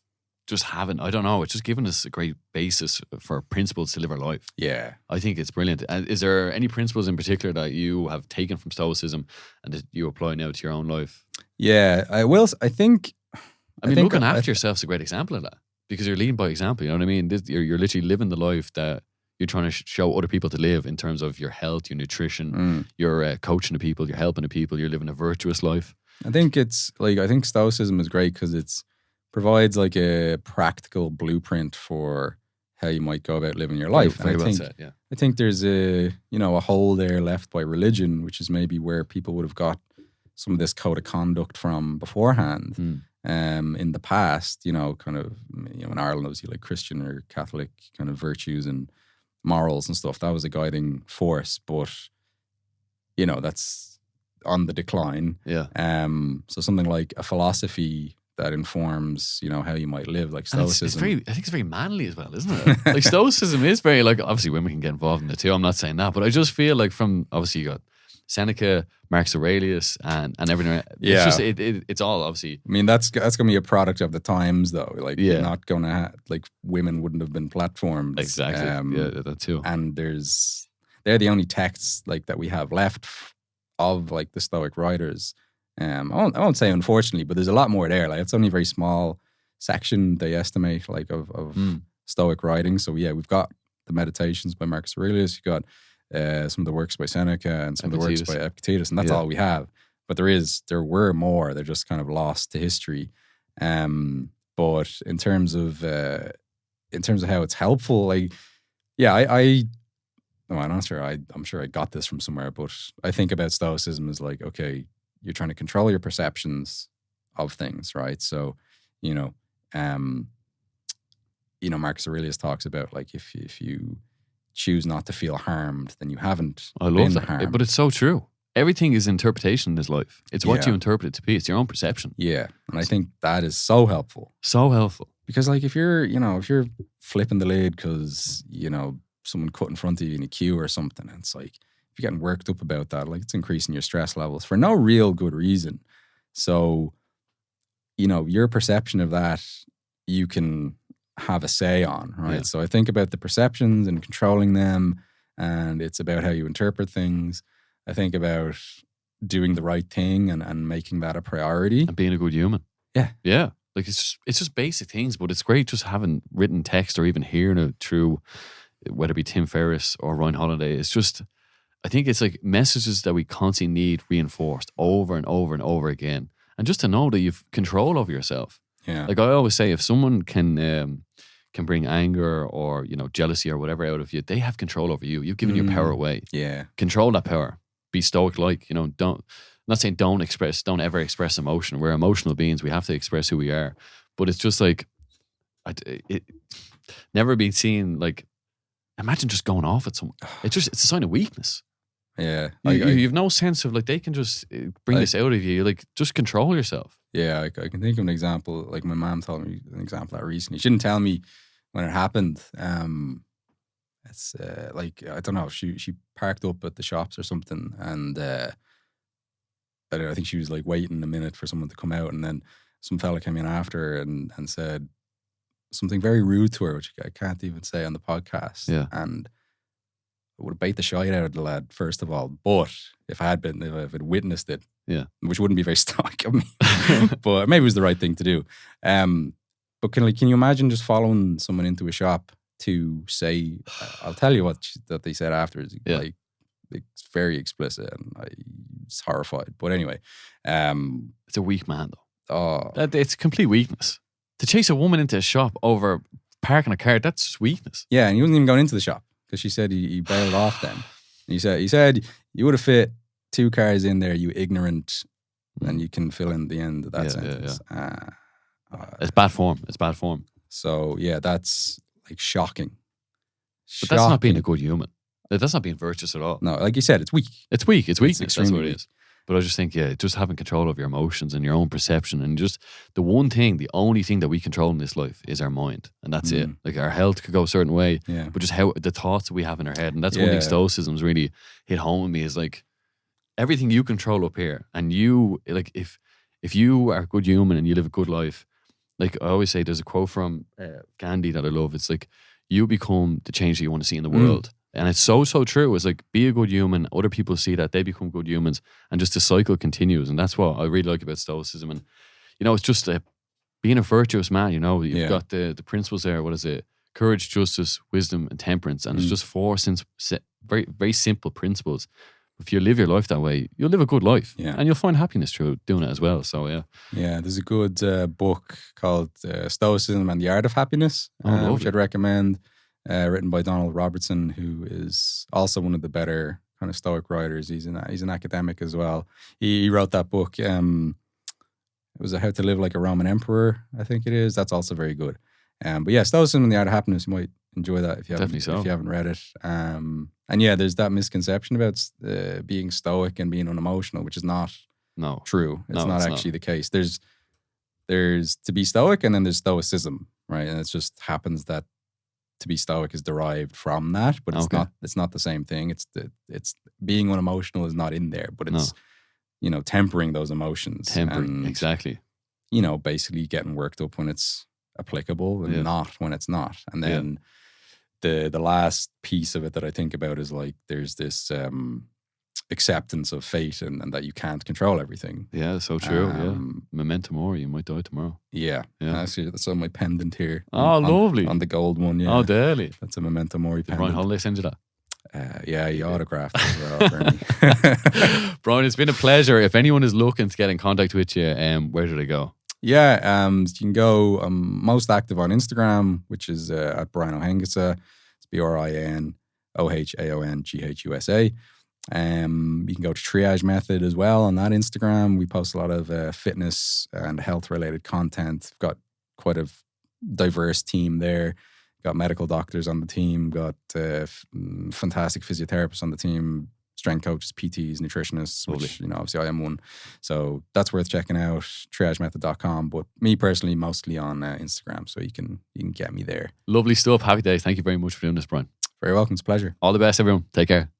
just having... I don't know, it's just given us a great basis for principles to live our life. Yeah. I think it's brilliant. And is there any principles in particular that you have taken from Stoicism and that you apply now to your own life? Yeah, I will. I think looking after yourself is a great example of that because you're leading by example. You know what I mean? You're literally living the life that you're trying to show other people to live in terms of your health, your nutrition, you're coaching the people, you're helping the people, you're living a virtuous life. I think Stoicism is great because it's provides like a practical blueprint for how you might go about living your life. Very well said, yeah. I think there's a hole there left by religion, which is maybe where people would have got some of this code of conduct from beforehand. In the past, in Ireland, obviously like Christian or Catholic kind of virtues and morals and stuff, that was a guiding force, but that's on the decline. Yeah. So something like a philosophy that informs, how you might live, like Stoicism. I think it's very manly as well, isn't it? Like Stoicism is very, like, obviously women can get involved in it too. I'm not saying that, but I just feel like from, obviously you got Seneca, Marcus Aurelius, and everything. Yeah. It's just it's all obviously. I mean, that's gonna be a product of the times, though. Like, Yeah. you're not gonna like, women wouldn't have been platformed. Exactly. Yeah, that too. And they're the only texts like that we have left of like the Stoic writers. I won't say unfortunately, but there's a lot more there. Like, it's only a very small section, they estimate, like of Stoic writing. So yeah, we've got the Meditations by Marcus Aurelius. You've got some of the works by Seneca and some of the works by Epictetus, and that's all we have. But there were more. They're just kind of lost to history. But in terms of how it's helpful, like, yeah, I'm not sure. I'm sure I got this from somewhere, but I think about Stoicism as like, okay, you're trying to control your perceptions of things, right? So, Marcus Aurelius talks about, like, if you choose not to feel harmed, then you haven't been harmed. But it's so true. Everything is interpretation in this life. It's what you interpret it to be. It's your own perception. Yeah, and I think that is so helpful. So helpful. Because, like, if you're flipping the lid because, someone cut in front of you in a queue or something, and it's like, if you're getting worked up about that, like, it's increasing your stress levels for no real good reason. So, your perception of that, you can have a say on, right? Yeah. So I think about the perceptions and controlling them, and it's about how you interpret things. I think about doing the right thing and making that a priority. And being a good human. Yeah. Yeah. Like, it's just basic things, but it's great just having written text or even hearing it through, whether it be Tim Ferriss or Ryan Holiday. It's just, I think it's like messages that we constantly need reinforced over and over and over again. And just to know that you've control over yourself. Yeah. Like I always say, if someone can bring anger or, jealousy or whatever out of you, they have control over you. You've given your power away. Yeah. Control that power. Be stoic-like, I'm not saying don't ever express emotion. We're emotional beings. We have to express who we are. But it's just like, never been seen, like, imagine just going off at someone. It's a sign of weakness. Yeah. You have no sense of, like, they can just bring this out of you. Like, just control yourself. Yeah, I can think of an example. Like, my mom told me an example that recently. She didn't tell me when it happened. It's like, I don't know, she parked up at the shops or something, and I think she was like waiting a minute for someone to come out, and then some fella came in after her and said something very rude to her, which I can't even say on the podcast. Yeah. And I would have bait the shite out of the lad, first of all. But if I'd witnessed it, yeah, which wouldn't be very stoic of me, but maybe it was the right thing to do. But can you imagine just following someone into a shop to say, I'll tell you that they said afterwards. Yeah. Like, it's very explicit, and I was horrified. But anyway, it's a weak man, though. Oh, it's complete weakness to chase a woman into a shop over parking a car. That's just weakness. Yeah, and he wasn't even going into the shop because she said he bailed off then. And he said you would have fit 2 cars in there, you ignorant, and you can fill in the end of that sentence. Yeah. It's bad form. It's bad form. So yeah, that's like shocking. But that's not being a good human. That's not being virtuous at all. No, like you said, it's weak. It's weak. It's weakness. That's what it weak. is. But I just think, just having control of your emotions and your own perception, and just the only thing that we control in this life is our mind. And that's it. Like, our health could go a certain way, but just how the thoughts that we have in our head. And that's one thing Stoicism's really hit home with me, is like, everything you control up here. And you, like, if you are a good human and you live a good life, like I always say, there's a quote from Gandhi that I love. It's like, you become the change that you want to see in the world. And it's so true. It's like, be a good human. Other people see that, they become good humans, and just the cycle continues. And that's what I really like about Stoicism. And, it's just being a virtuous man, you've got the principles there. What is it? Courage, justice, wisdom, and temperance. And it's just 4 very, very simple principles. If you live your life that way, you'll live a good life. Yeah. And you'll find happiness through doing it as well. So, yeah. Yeah, there's a good book called Stoicism and the Art of Happiness, which I'd recommend. Written by Donald Robertson, who is also one of the better kind of Stoic writers. He's an academic as well. He wrote that book. It was How to Live Like a Roman Emperor, I think it is. That's also very good. But yeah, Stoicism and the Art of Happiness, you might enjoy that if you haven't read it. And yeah, there's that misconception about being stoic and being unemotional, which is not true. It's not actually the case. There's to be stoic, and then there's stoicism, right? And it just happens that to be stoic is derived from that, but it's Okay. not the same thing. It's being unemotional is not in there, but it's tempering those emotions, and exactly. Basically getting worked up when it's applicable and not when it's not. And then the last piece of it that I think about is like there's this acceptance of fate and that you can't control everything. Yeah, so true. Memento mori, you might die tomorrow. Yeah. Actually, that's on my pendant here. Oh, lovely. On the gold one, yeah. Oh, daily. That's a memento mori pendant. Brian Holiday send you that? Yeah, he autographed it as well for me. Brian, it's been a pleasure. If anyone is looking to get in contact with you, where do they go? Yeah, you can go. I'm most active on Instagram, which is at Brian O'hAonghusa. It's BrianOhAonghusa. You can go to Triage Method as well on that Instagram. We post a lot of fitness and health related content. We've got quite a diverse team there. Got medical doctors on the team. Got fantastic physiotherapists on the team. Strength coaches, PTs, nutritionists, which, obviously I am one. So that's worth checking out, triagemethod.com. But me personally, mostly on Instagram. So you can get me there. Lovely stuff. Happy days. Thank you very much for doing this, Brian. Very welcome. It's a pleasure. All the best, everyone. Take care.